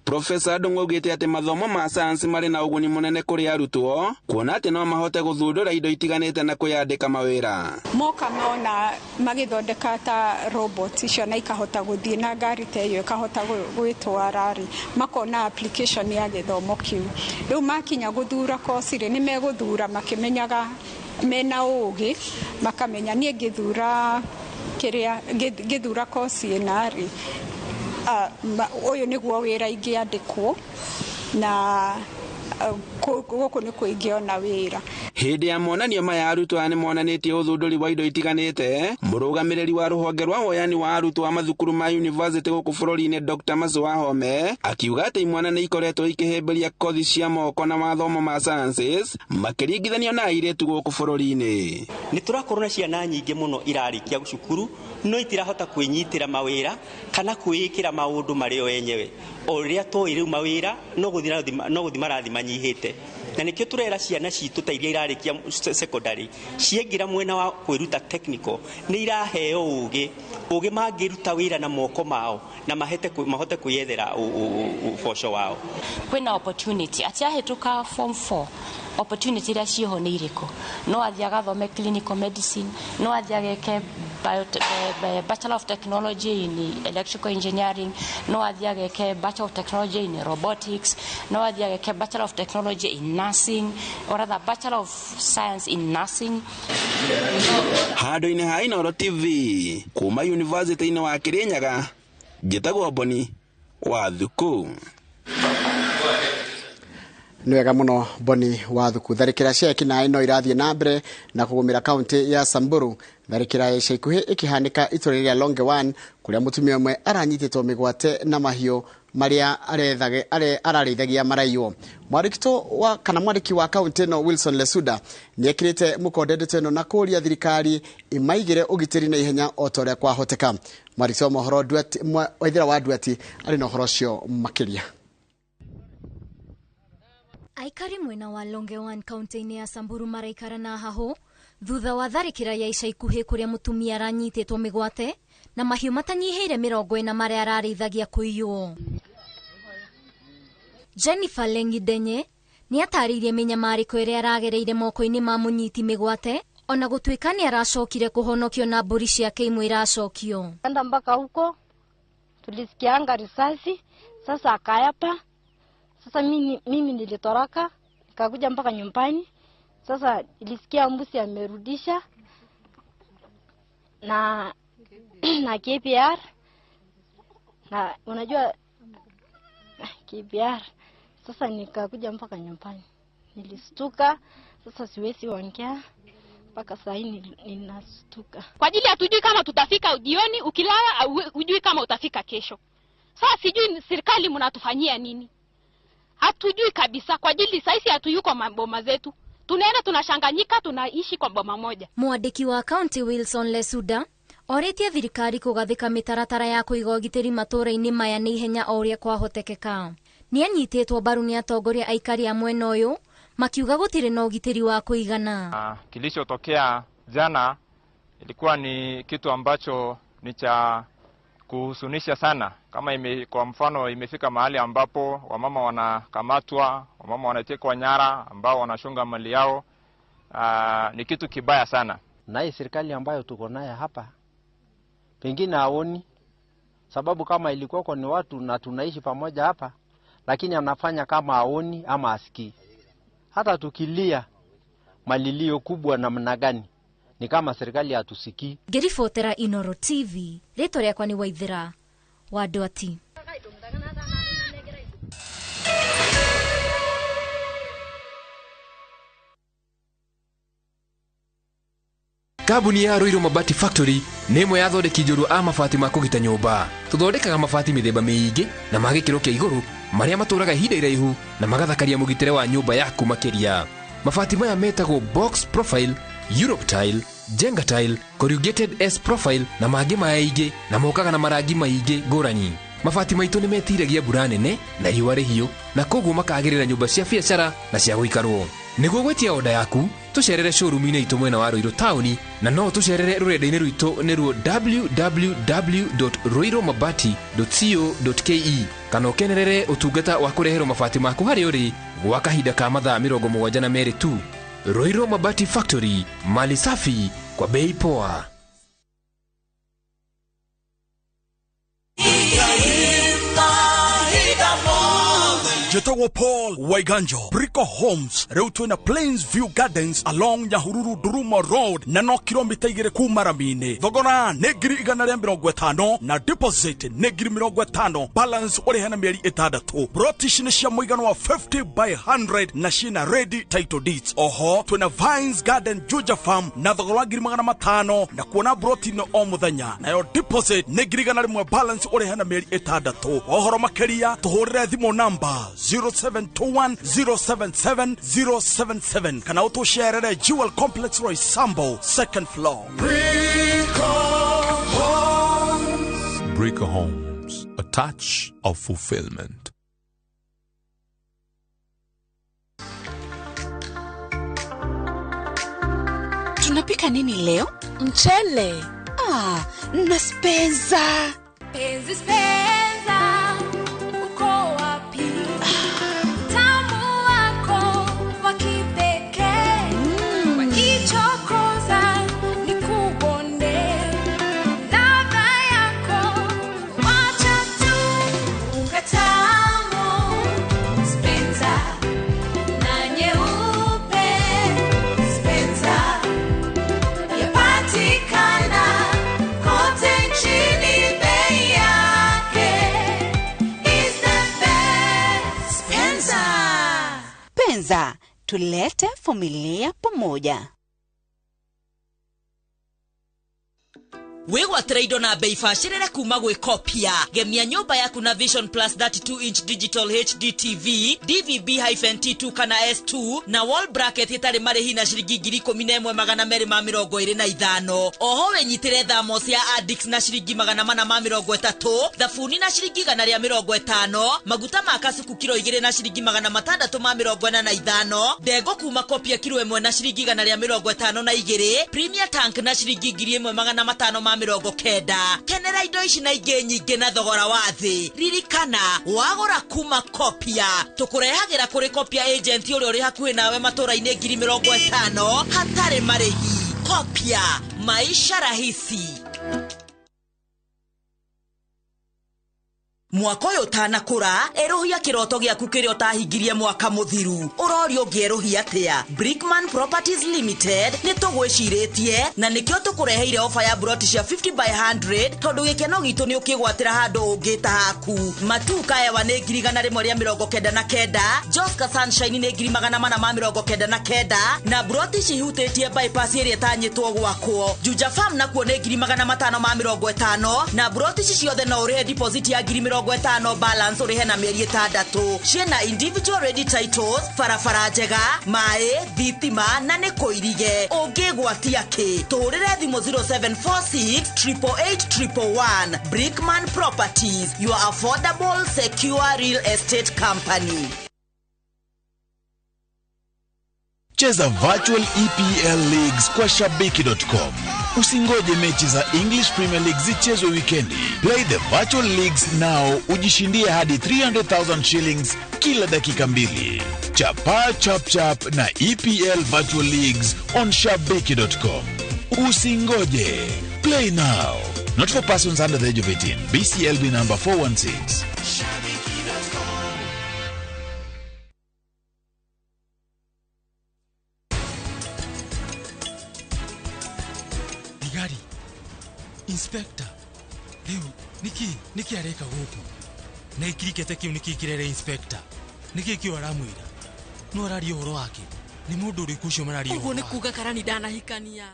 Professor Ndung'u augĩte atĩ mathomo ma science marĩ na ũguni mũnene kũrĩ arutwo, kuona atĩ no mahote gũthundũra indo itiganĩte na kwĩyandĩka mawĩra. Moka mona magĩthondeka ta robot icio na ikahota gũthiĩ na ngari ta ĩyo ikahota gwĩtwara rĩ makona application ya gĩthomo kĩu. Rĩu makinya gũthura course rĩ nĩ megũthura makĩmenyaga mena ũũgĩ, makamenya niĩ ngĩthura course ĩna rĩ ũyũ nĩguo wĩra ingĩandĩkwo na gũkũ nĩ kũingĩona wĩra. Hĩndĩ ya monanio maya arutwo nĩ monanĩtie ũthundũri wa indo itiganĩte. Mũrũgamĩrĩri wa rũhonge rwa woyani wa arutwo a mathukuru ma university gũkũ bũrũri-inĩ Dr. Masi Wahome akiuga atĩ imwana nĩ ikoretwo ikĩhĩmbĩria kothi cia moko na mathomo ma sciences makĩringithanio na airĩtu gũkũ bũrũri-inĩ. Nĩ tũrakorwo na ciana nyingĩ mũno irarĩkia cukuru no itirahota kwĩnyitĩra mawĩra kana kwĩĩkĩra maũndũ marĩ o enyewe. O rĩrĩa tũĩ rĩu mawĩra no gũthi marathi manyihĩte. Na nĩkĩo tũrera ciana citũ ta iria irarĩkia secondary ciengira mwena wa kwĩruta technical nĩ iraheo ũũgĩ mangĩruta wĩra na moko mao na mahote kwĩyethera ũboco wao. Kwĩna opportunity atiahĩtũka form 4 opportunity iria ciho nĩ irĩkũ. No athiĩ agathome clinical medicine, no athiĩ ageke Bachelor of Technology in Electrical Engineering, no athiĩ ageke Bachelor of Technology in Robotics, no athiĩ ageke Bachelor of Technology in Nursing, or rather Bachelor of Science in Nursing. Handũ-inĩ ha Inooro TV kuma university-inĩ wa Kirinyaga, njĩtagwo Boni Wathuku. Nĩ wega mũno Boni Wathuku. Tharĩkĩra cia ekinaĩ no irathiĩ na mbere na kũgũmĩra kaunti ya Samburu. Tharĩkĩra ica ikuhĩ ĩkĩhanĩka itũũra-inĩ rĩa Longewan kũrĩa mũtumia ũmwe aranyitĩtwo mĩgwate na mahiũ marĩa ararĩithagia maraiywo. Mwandĩki wa kaunti ĩno Wilson Lesuda nĩ ekĩrĩte mũkonde ndeto ĩno na kũũria thirikari ĩmaigĩre ũgitĩri na ihenya o ta ũrĩa kwahoteka. Mwandĩki wa mohoro Waithĩra wa Nduati arĩ na ũhoro ũcio makĩria. Aikari mwena wa Longewan kaunti-inĩ ya Samburu maraikara na haho thutha wa tharĩkĩra ya ica ikuhĩ kũrĩa mũtumia aranyitĩtwo mĩgwate na mahiũ matanyihĩire 40 marĩa ararĩithagia kũiywo. Jennifer Lengidenye nĩ atarĩirie mĩnyamarĩko ĩrĩa aragereire moko-inĩ ma mũnyiti mĩgwate ona gũtuĩka nĩ aracokire kũhonokio na mbũri ciake imwe iracokio. Enda mpaka huko tulisikianga risasi, sasa akayapa. Sasa mimi nilitoroka nikakuja mpaka nyumbani. Sasa nilisikia mbuzi amerudisha na na KPR, na unajua KPR. Sasa nikakuja mpaka nyumbani, nilistuka. Sasa siwezi ongea mpaka saa hii ninastuka. Kwa ajili hatujui kama tutafika jioni, ukilala hujui kama utafika kesho. Sasa sijui serikali mnatufanyia nini? Hatujui kabisa. Kwa ajili sasa hatuyuko maboma zetu. Tunaenda tunashanganyika, tunaishi kwa boma moja. Mwandiki wa county Wilson Lesuda oretie thirikari kugathika mitaratara ya kuiga ugitiri matura-ini maya ni ihenya o uria kwahotekeka. Ni anyitetwo mbaru ni atongoria aikari a mwena uyu makiuga gutiri na ugitiri wa kuigana. Kilichotokea jana ilikuwa ni kitu ambacho ni cha kuhusunisha sana. Kama kwa mfano imefika mahali ambapo wamama wanakamatwa, wamama wanatekwa nyara, ambao wanashunga mali yao, ni kitu kibaya sana. Na hii serikali ambayo tuko naye hapa pengine haoni, sababu kama ilikuwa kwa ni watu na tunaishi pamoja hapa, lakini anafanya kama haoni ama asikii. Hata tukilia malilio kubwa namna gani, ni kama serikali hatusikii. Ngiribotera Inooro TV, rĩtwa rĩakwa nĩ Waithĩra wa Ndwati. Kambuni ya Roiro Mabati Factory nĩ ĩmwe ya thondeki njorua a mabati ma kũgita nyũmba. Tũthondekaga mabati mĩthemba mĩingĩ na ma gĩkĩro kĩa igũrũ marĩa matũraga ihinda iraihu na magathakaria mũgitĩre wa nyũmba yaku makĩria. Mabati maya metagwo box profile, Europe tile, Jenga tile, corrugated S profile na mangĩ maingĩ, na mokaga na marangi maingĩ ngũrani. Mabati maitũ nĩ metiragia mbura nene na riũa rĩhiũ, na koguo makagĩrĩra nyũmba cia biacara na cia gũikarwo. Nĩguo gwetia oda yaku, tucerere showroom-inĩ itũ mwena wa Roiro Town, na no tucerere rũrenda-inĩ rwitũ nĩruo www.roiromabati.co.ke, kana ũkenerere ũtungata wa kũreherwo mabati maku harĩa ũrĩ gwa kahinda ka mathaa 72 tu. Roiro Mabati Factory, mali safi kwa bei poa. Jetowo Paul Waiganjo, Brico Homes, Reutu na Plains View Gardens along Nyahururu Duruma Road, na no kilomita 2 kuma Ramine. Thogora negiri 150 na deposit negiri 50, balance ore hana mieri 6. Brotish ni cia muigano wa 50 by 100 na shina ready title deeds. Oho, twina Vines Garden Juja Farm na thogora ngiri 500 na kuona broti no o muthenya. Na yo deposit negiri 100 balance ore hana mieri 6. Ohoro makeria tuhurire thimo number 0721077077 kana utusherere Jewel Complex Roy Sambo, 2nd floor. Brico Homes, a touch of fulfillment. Tunapika nini leo? Mchele. Na spenza. Penzi spenza. Uko wapi? Tamu wako wa kipekee. Wakichokoza ni kubonde. Ladha yako wacha tu. Unga tamu. Spenza. Na nyeupe. Spenza. Yapatikana kote nchini, bei yake is the best. Spenza. Penza, tulete familia pamoja. Wegwatĩra indo na bei bacĩrĩre kuma gwĩ Kopia. Gemia nyũmba yaku na Vision Plus 32-inch digital HD TV, DVB-T2 kana S2 na wall bracket itarĩ marĩhi na ciringi 11,225. Oho wenyitĩre thamos ya Addix na ciringi 430, thabuni na ciringi 150, maguta ma kasuku kilo 2 na ciringi 645, ndego kuma Kopia kilo 1 na ciringi 152, Premier Tank na ciringi 1,590. Kenera indo ici na ingĩ nyingĩ na thogora wa thĩ. Ririkana, wagũra kuma Kopia, tũkũrehagĩra kũrĩ Kopia agent ũrĩa ũrĩ hakuhĩ nawe matũra-inĩ 50,000 hatarĩ marĩhi. Kopia, maisha rahisi. mwaka uyu tanakura eruhia kiroto giaku kiria utahingirie mwaka muthiru urorio ngieruhia atia. Brickman Properties Limited ni tugwiciritie na nikio tukureheire ofa ya broti cia 50 by 100 tondu gikeno gitu ni ukigwatira handu ungita haku. Matuka ewa ni ngiri igana rimwe ria 99, Joska Sunshine ni ngiri 499 na broti cihutĩtie bypass ĩrĩa tanyĩtwo gwakwo. Juja Farm nakuo nĩ ngiri 550 na broti ciothe no ũrĩhe deposit ya ngiri 50 balance ũrĩhe na mĩeri 6. Ciena individual ready titles, barabara njega, maĩ, thitima na nĩ kũirige. Ũngĩgwatia kĩ? Tũrĩre thimũ 0746 888 Brickman Properties, your affordable secure real estate company. Cheza virtual EPL leagues kwa shabiki.com. Usingoje mechi za English Premier League zichezwe weekendi. Play the virtual leagues now ujishindie hadi 300,000 shillings kila dakika 2. Chapa chap chap na EPL virtual leagues on shabiki.com. Usingoje. Play now. Not for persons under the age of 18. BCLB number 416. Inspector, leo niki areka guku na ikirikete kiu nikikirere inspector niki kiu aramwira no arari horo wake ni mundu uri kucio marari ugo ni kuga karani dana hikania.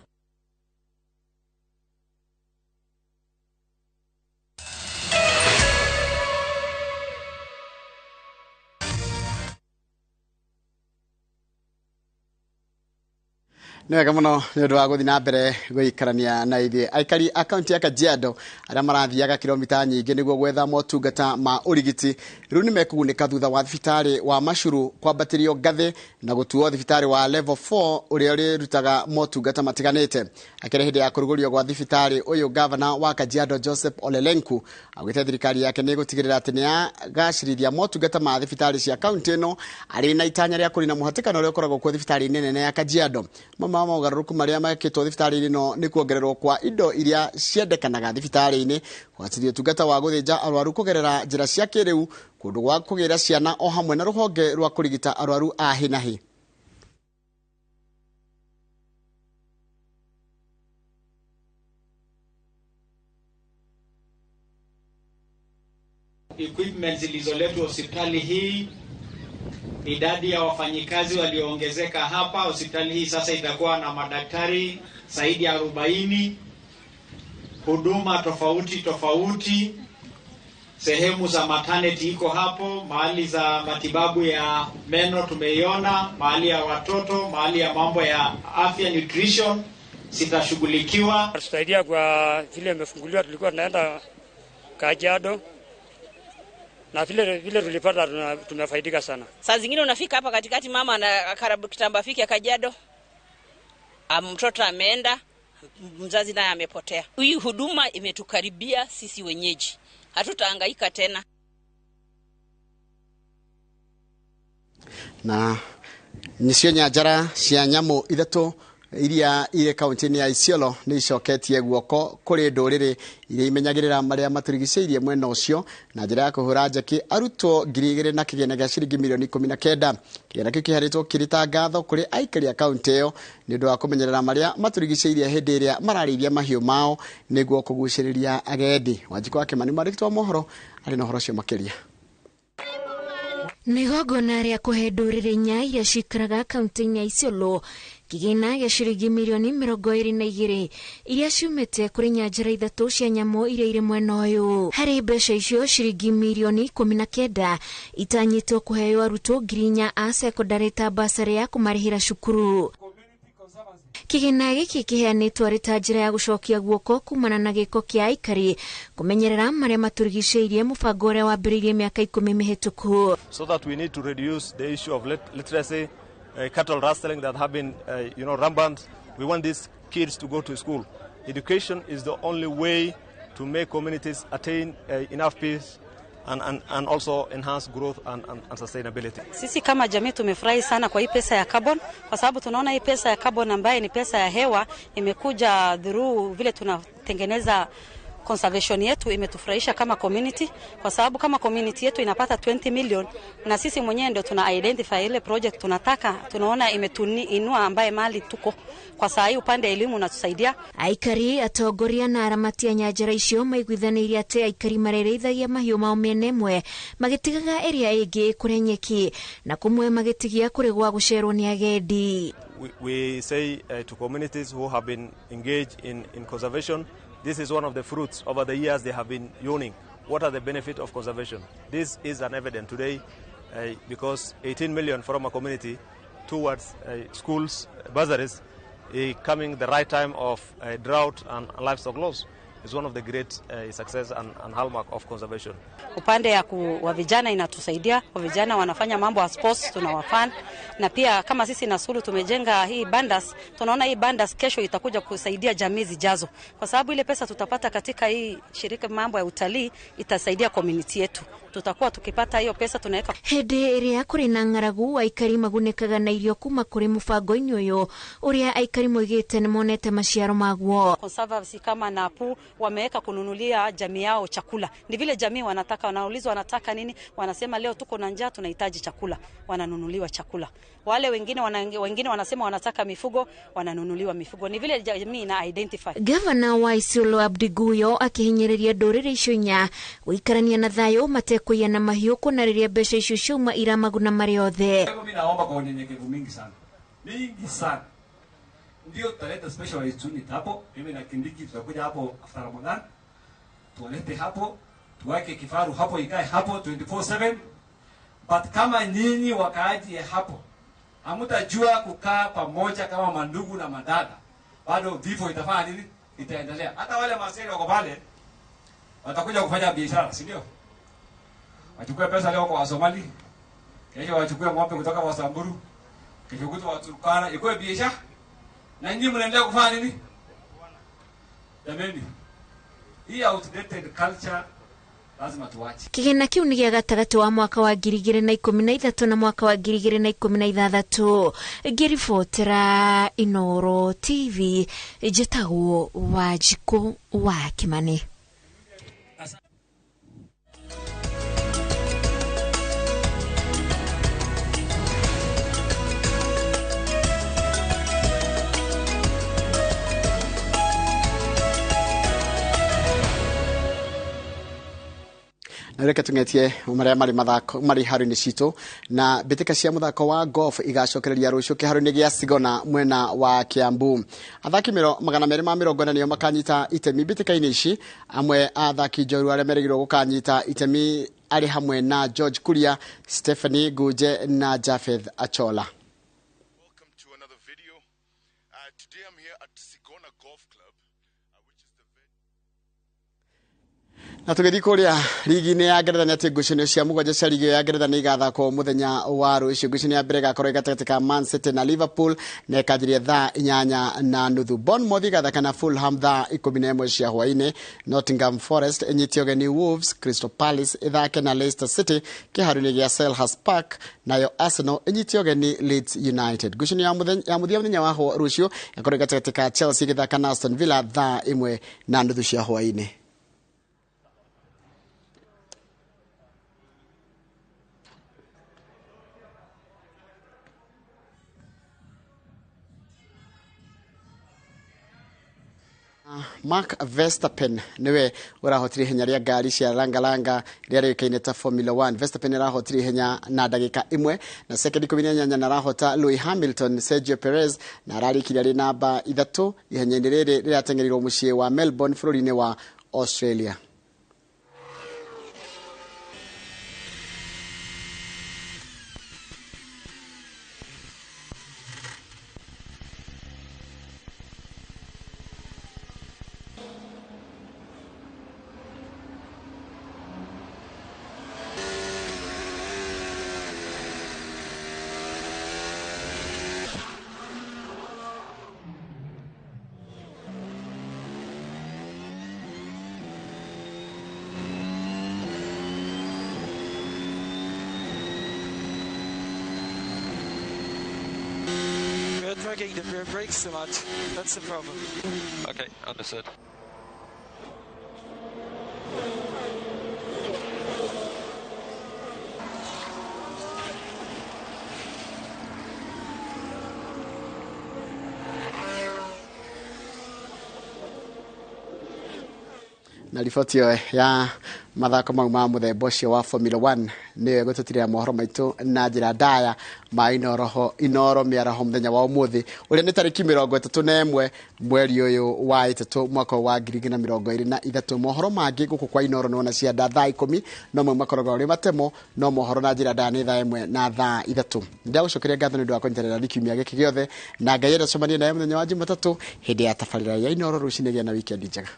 Nĩ wega mũno nĩ ũndũ wa gũthiĩ na mbere gũikarania na ithuĩ aikari akaunti ya Kajiado arĩa marathiaga kilomita nyingĩ nĩguo gwetha motungata ma ũrigiti rĩu nĩ mekũgunĩka thutha wa thibitarĩ wa Mashuru kwambatĩrio ngathĩ na gũtuo thibitarĩ wa level 4 ũrĩa ũrĩrutaga motungata matiganĩte. Akĩrĩ hĩndĩ ya kũrugũrio gwa thibitarĩ ũyũ gavana wa Kajiado Joseph Olelenku augĩte thirikari yake nĩ gũtigĩrĩra atĩ nĩ yagacĩrithia motungata ma thibitarĩ cia kaunti ĩno arĩ na itanya rĩa kũrina mũhatĩkano ũrĩa ũkoragwo kuo thibitarĩ nene ya Kajiado. Mogarũrũku marĩa mekĩtwo thibitarĩ-inĩ no nĩ kuongererwo kwa indo iria ciendekanaga thibitarĩ-inĩ, gwatithia ũtungata wa gũthĩnja arwaru kũgerera njĩra cia kĩrĩu, kũndũ gwa kũgĩra ciana o hamwe na rũhonge rwa kũrigita arwaru a hi na hi. Equipment zilizoletwa hospitali hii, idadi ya wafanyikazi walioongezeka hapa. Hospitali hii sasa itakuwa na madaktari zaidi ya 40, huduma tofauti, sehemu za maternity iko hapo, mahali za matibabu ya meno tumeiona, mahali ya watoto, mahali ya mambo ya afya nutrition sitashughulikiwa. Tusaidia kwa vile imefunguliwa, tulikuwa tunaenda Kajiado na vile tulipata tumefaidika sana. Saa zingine unafika hapa katikati mama na karibu kitamba fiki ya Kajiado, mtoto ameenda, mzazi naye amepotea. Hii huduma imetukaribia sisi wenyeji, hatutahangaika tena. Na nicio nyanjara cia nyamu ithatũ iria ire kaunti-inĩ ya Isiolo nĩ icoketie guoko kũrĩ ndũrĩrĩ iria imenyagĩrĩra marĩa matũrigicĩirie mwena ũcio na njĩra ya kũhũra njeki arutwo 2,000 na kĩgĩna gĩa ciringi milioni 19. Kĩgĩna kĩu kĩharĩtwo kĩrĩ ta ngatho kũrĩ aikari a kaunti ĩyo nĩ ũndũ wa kũmenyerera marĩa matũrigicĩirie hĩndĩ ĩrĩa mararĩithia mahiũ mao nĩguo kũgucĩrĩria agendi. Wanjikũ wa Kĩmani mwandĩki wa mohoro arĩ na ũhoro ũcio makĩria. Nĩ igongona rĩa kũhe ndũrĩrĩ inya iria cikaraga kaunti-inĩ ya Isiolo kĩgĩna gĩa ciringi milioni 22 iria ciumĩte kũrĩ nyanjara ithatũ cia nyamũ iria irĩ mwena ũyũ. Harĩ mbeca icio ciringi milioni 19 itanyĩtwo kũheo arutwo 4,000 a secondary ta basarĩ ya kũmarĩhĩra cukuru. Kĩgĩna gĩkĩ kĩheanĩtwo arĩ ta njĩra ya gũcokia guoko kumana na gĩko kĩa aikari kũmenyerera marĩa matũrigicĩirie mũbango ũrĩa wambĩrĩirie mĩaka 10 mĩhĩtũku. So that we need to reduce the issue of literacy, cattle rustling that have been rampant. We want these kids to go to school. Education is the only way to make communities attain enough peace and also enhance growth and sustainability. Sisi kama jamii tumefurahi sana kwa hii pesa ya carbon, kwa sababu tunaona hii pesa ya carbon ambayo ni pesa ya hewa imekuja through vile tunatengeneza conservation yetu imetufurahisha kama community, kwa sababu kama community yetu inapata 20 million na sisi mwenyewe ndio tuna identify ile project tunataka, tunaona imetuinua ambaye mali tuko kwa saa hii upande elimu unatusaidia. Aikari atongoria na aramati nyajara icio maiguithanirie ati aikari marereithagia mahiũ mao mĩena ĩmwe magĩtigaga area ĩngĩ kũrĩ nyeki na kumwe magĩtigia kũrĩ gwa gũcerwo nĩ agendi. We say to communities who have been engaged in conservation, this is one of the fruits over the years they have been yawning. What are the benefits of conservation? This is an evidence today because 18 million from a community towards schools, bursaries, coming the right time of drought and livestock loss is one of the great success and hallmark of conservation. Upande wa vijana inatusaidia, wa vijana wanafanya mambo ya sports tunawafan, na pia kama sisi Nasulu tumejenga hii bandas, tunaona hii bandas kesho itakuja kusaidia jamii zijazo, kwa sababu ile pesa tutapata katika hii shirika mambo ya utalii itasaidia community yetu. Tutakuwa tukipata hiyo pesa tunaweka. Hĩndĩ ĩrĩa kũrĩ na ng'aragu aikari magunĩkaga na irio kuma kũrĩ mũbango-inĩ ũyũ ũrĩa aikari moigĩte nĩ monete maciaro maguo. Conservancy kama Napu wameweka kununulia jamii yao chakula. Ni vile jamii wanataka, wanaulizwa wanataka nini, wanasema leo tuko na njaa tunahitaji chakula, wananunuliwa chakula. Wale wengine wanasema wanataka mifugo, wananunuliwa mifugo. Ni vile jamii ina identify. Governor wa Isiolo Abdi Guyo akihinyĩrĩria ndũrĩrĩ icio inya gũikarania na thayũ matekuia na mahiũ kunarĩria mbeca icio ciuma iramaguna marĩ othe. Mimi naomba kwa unyenyekevu mingi sana. Mingi sana. Ndio tutaleta specialized unit hapo. Mimi na Kindiki tutakuja hapo after Ramadan. Tuwalete hapo, tuweke kifaru hapo ikae hapo 24/7. But kama nyinyi wakaaji hapo hamutajua kukaa pamoja kama mandugu na madada, bado vifo itafanya nini? Itaendelea. Hata wale maseli wako pale watakuja kufanya biashara, si ndio? Wachukue pesa leo kwa Somali, kesho wachukue ng'ombe kutoka kwa Samburu, kesho kutoka kwa Turkana, ikoe biashara. Na nyinyi mnaendelea kufanya nini? Jameni, hii outdated culture lazima tuache. Kĩgĩna kĩu nĩ gĩa gatagatĩ wa mwaka wa 2013 na mwaka wa 2016. Ngĩribotera Inooro TV, njĩtagwo Wanjikũ wa Kimani. Na reke tungetie maria mari mathako mari haru-inĩ citũ na mbĩtĩka cia mũthako wa golf igacokereria rũciũ kĩharo-inĩ gĩa Sigona mwena wa Kiambu. Athaki 240 nĩo makanyita itemi mbĩtĩka-inĩ ici, amwe athaki njorua arĩa merĩgĩrĩirwo gũkanyita itemi arĩ hamwe na George Kuria, Stephanie Guje na Jafeth Achola. Na tũgĩthiĩ kũrĩa ligi-inĩ ya Ngeretha nĩ atĩ ngucanio cia mũgwanja cia ligi ya Ngeretha nĩ igathakwo mũthenya wa rũciũ. Ngucanio ya mbere ĩgakorwo gatagatĩ ka Man City na Liverpool na ĩkanjĩrĩria thaa 8:30. Bournemouth igathaka na Fulham thaa 11 cia hwaĩ-inĩ. Nottingham Forest ĩnyite ũgeni Wolves. Crystal Palace ĩthake na Leicester City kĩharo-inĩ gĩa Selhurst Park, nayo Arsenal ĩnyite ũgeni Leeds United. Ngucanio ya mũthenya wa rũciũ ĩgakorwo gatagatĩ ka Chelsea ĩgĩthaka na Aston Villa thaa 1:30 cia hwaĩ-inĩ. Mark Verstappen niwe urahotire henya ria ngari cia langa ria rĩũĩkaine ta Formula 1. Verstappen arahotire henya na ndagĩka 1 na sekondi 18 na arahota Lewis Hamilton. Sergio Perez na ararĩkirie arĩ namba 3 ihenya-inĩ rĩrĩ rĩrateng'erirwo mũciĩ wa Melbourne bũrũri-inĩ wa Australia. Dragging the rear brakes too much. That's the problem. Okay, understood. na riboti ya mathako mau ma muthemba ucio wa Formula 1 niyo gututira mohoro maitu na njira ndaya ma inoro miaraho muthenya wa umuthi uria ni tariki 31 mweri uyu wa 3 mwaka wa 2023 mohoro mangi guku kwa inoro nona cia thaa 10 no mwe makorogo uri matemo no mohoro na njira ndaya ni thaa 1 na thaa 3 ndagucokeria ngatho ni ndu wa kunterera likiumia giki giothe na ngai ira somania na muthenya wa Jumatatu hindi ya tafarira ya inoro rucine gia na weekend njega.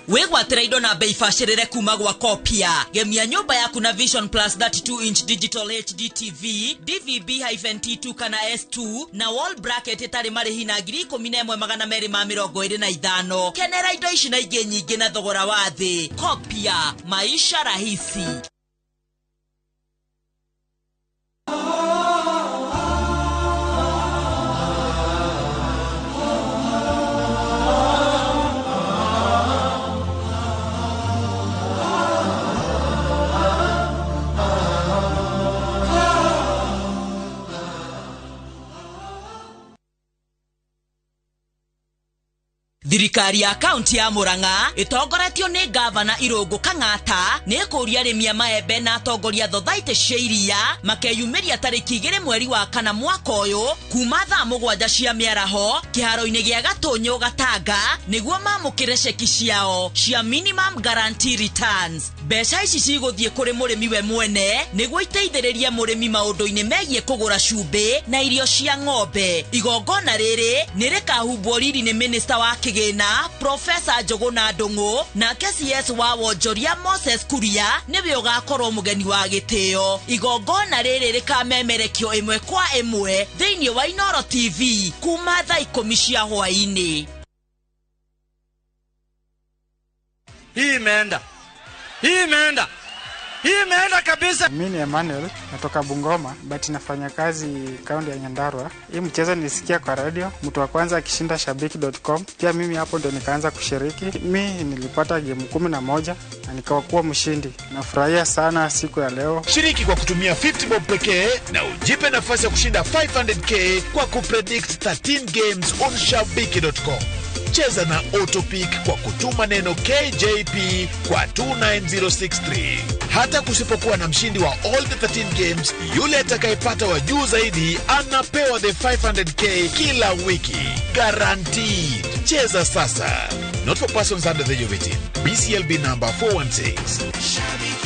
Wegwatira indo na bei bacirire kuma gwa Kopia. Gemia nyumba yaku na Vision Plus 32-inch digital HD TV, DVB-T2 kana S2 na wall bracket itari marihi na 11,225. Kenera indo ici na ingĩ nyingĩ na thogora wa thĩ. Kopia, maisha rahisi. Thirikari ya kaunti ya Murang'a itongoretio ni gavana Irungu Kang'ata ni kuria arĩmi a maembe na atongoria thothaitĩ cia iria makeyumiria tarĩki 2 mweri wa 4 mwaka ũyũ kuma thaa 7 cia mĩaraho kĩharo-inĩ gĩa Gatũnyũ Gatanga nĩguo mamũkĩre ceki ciao cia minimum guarantee returns. Mbeca ici cigũthiĩ kũrĩ mũrĩmi we mwene nĩguo iteithĩrĩrie mũrĩmi maũndũ-inĩ megiĩ kũgũra cumbĩ na irio cia ng'ombe. Igongona rĩrĩ nĩ rĩkahumbwo riri nĩ minista wa Kigina Professor Njũgũna Ndung'u na KCS wa Wonjoria Moses Kuria niwe ugakorwo mugeni wa gĩtĩo. Igongona rĩrĩ rĩkamemerekio ĩmwe kwa ĩmwe thĩinĩ wa Inoro TV kuma thaa 10 cia hwaĩ-inĩ. Hii imeenda kabisa. Mimi ni Emmanuel natoka Bungoma but nafanya kazi kaunti ya Nyandarua. Hii mchezo nilisikia kwa radio, mtu wa kwanza akishinda shabiki.com. Pia mimi hapo ndo nikaanza kushiriki. Mimi nilipata game 11 na nikawa mshindi. Nafurahia sana siku ya leo. Shiriki kwa kutumia 50 bob pekee na ujipe nafasi ya kushinda 500k kwa kupredict 13 games on shabiki.com. Cheza na Autopic kwa kutuma neno KJP kwa 29063. Hata kusipokuwa na mshindi wa all the 13 games, yule atakayepata wa juu zaidi anapewa the 500k kila wiki. Guaranteed. Cheza sasa. Not for persons under the age of 18. BCLB number 416.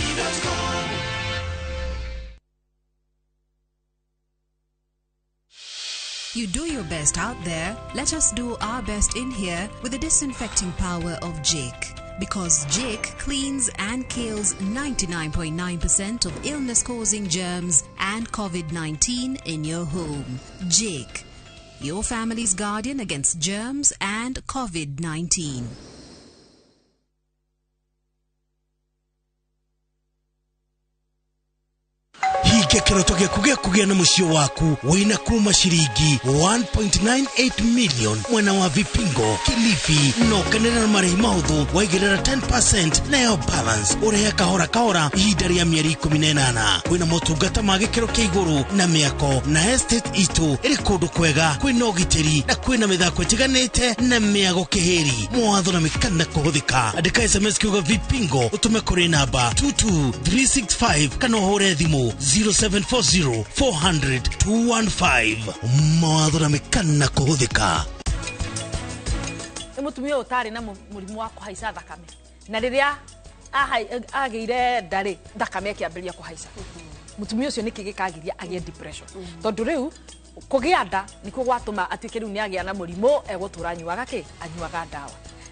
You do your best out there. Let us do our best in here with the disinfecting power of Jake. Because Jake cleans and kills 99.9% of illness-causing germs and COVID-19 in your home. Jake, your family's guardian against germs and COVID-19. Higa kiroto kugia na mushio waku wina kuma shiringi 1.98 million mwana wa Vipingo Kilifi no kanena na marei maudhu waigerera 10% na yo balance ureha kahora ihidari ya mieri 18 wina motungata ma gikiro kia iguru na miako na estate itu iri kundu kwega kwina ugitiri na kwina mithako itiganite na miago kiheri mwatho na mikanda kuhuthika andika SMS kiuga Vipingo utume kuri namba 22365 kana hore thimu 0740 400 215 mawatho na mikana kuhuthika. Mutumia utari na murimu wa kuhaica thakame na riria ageire ndari thakame kiambiria kuhaica mutumia ucio niki gikagiria agie depression tondu riu kugia nda niko gwatuma atuike riu ni agia na murimu egutura anyuaga ndawa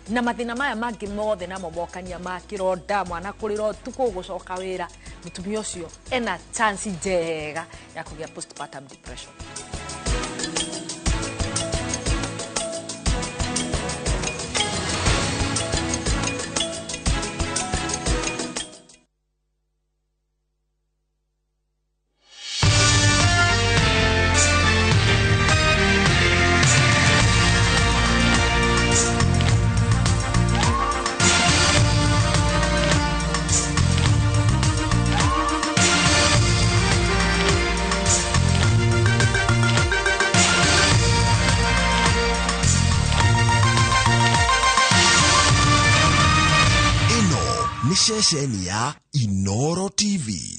na mathina maya mangi mothe na momokania ma kironda mwana kuriro tuko gucoka wira mutumia ucio ena chance njega ya kugia postpartum depression. nĩ ceceni ya Inoro TV.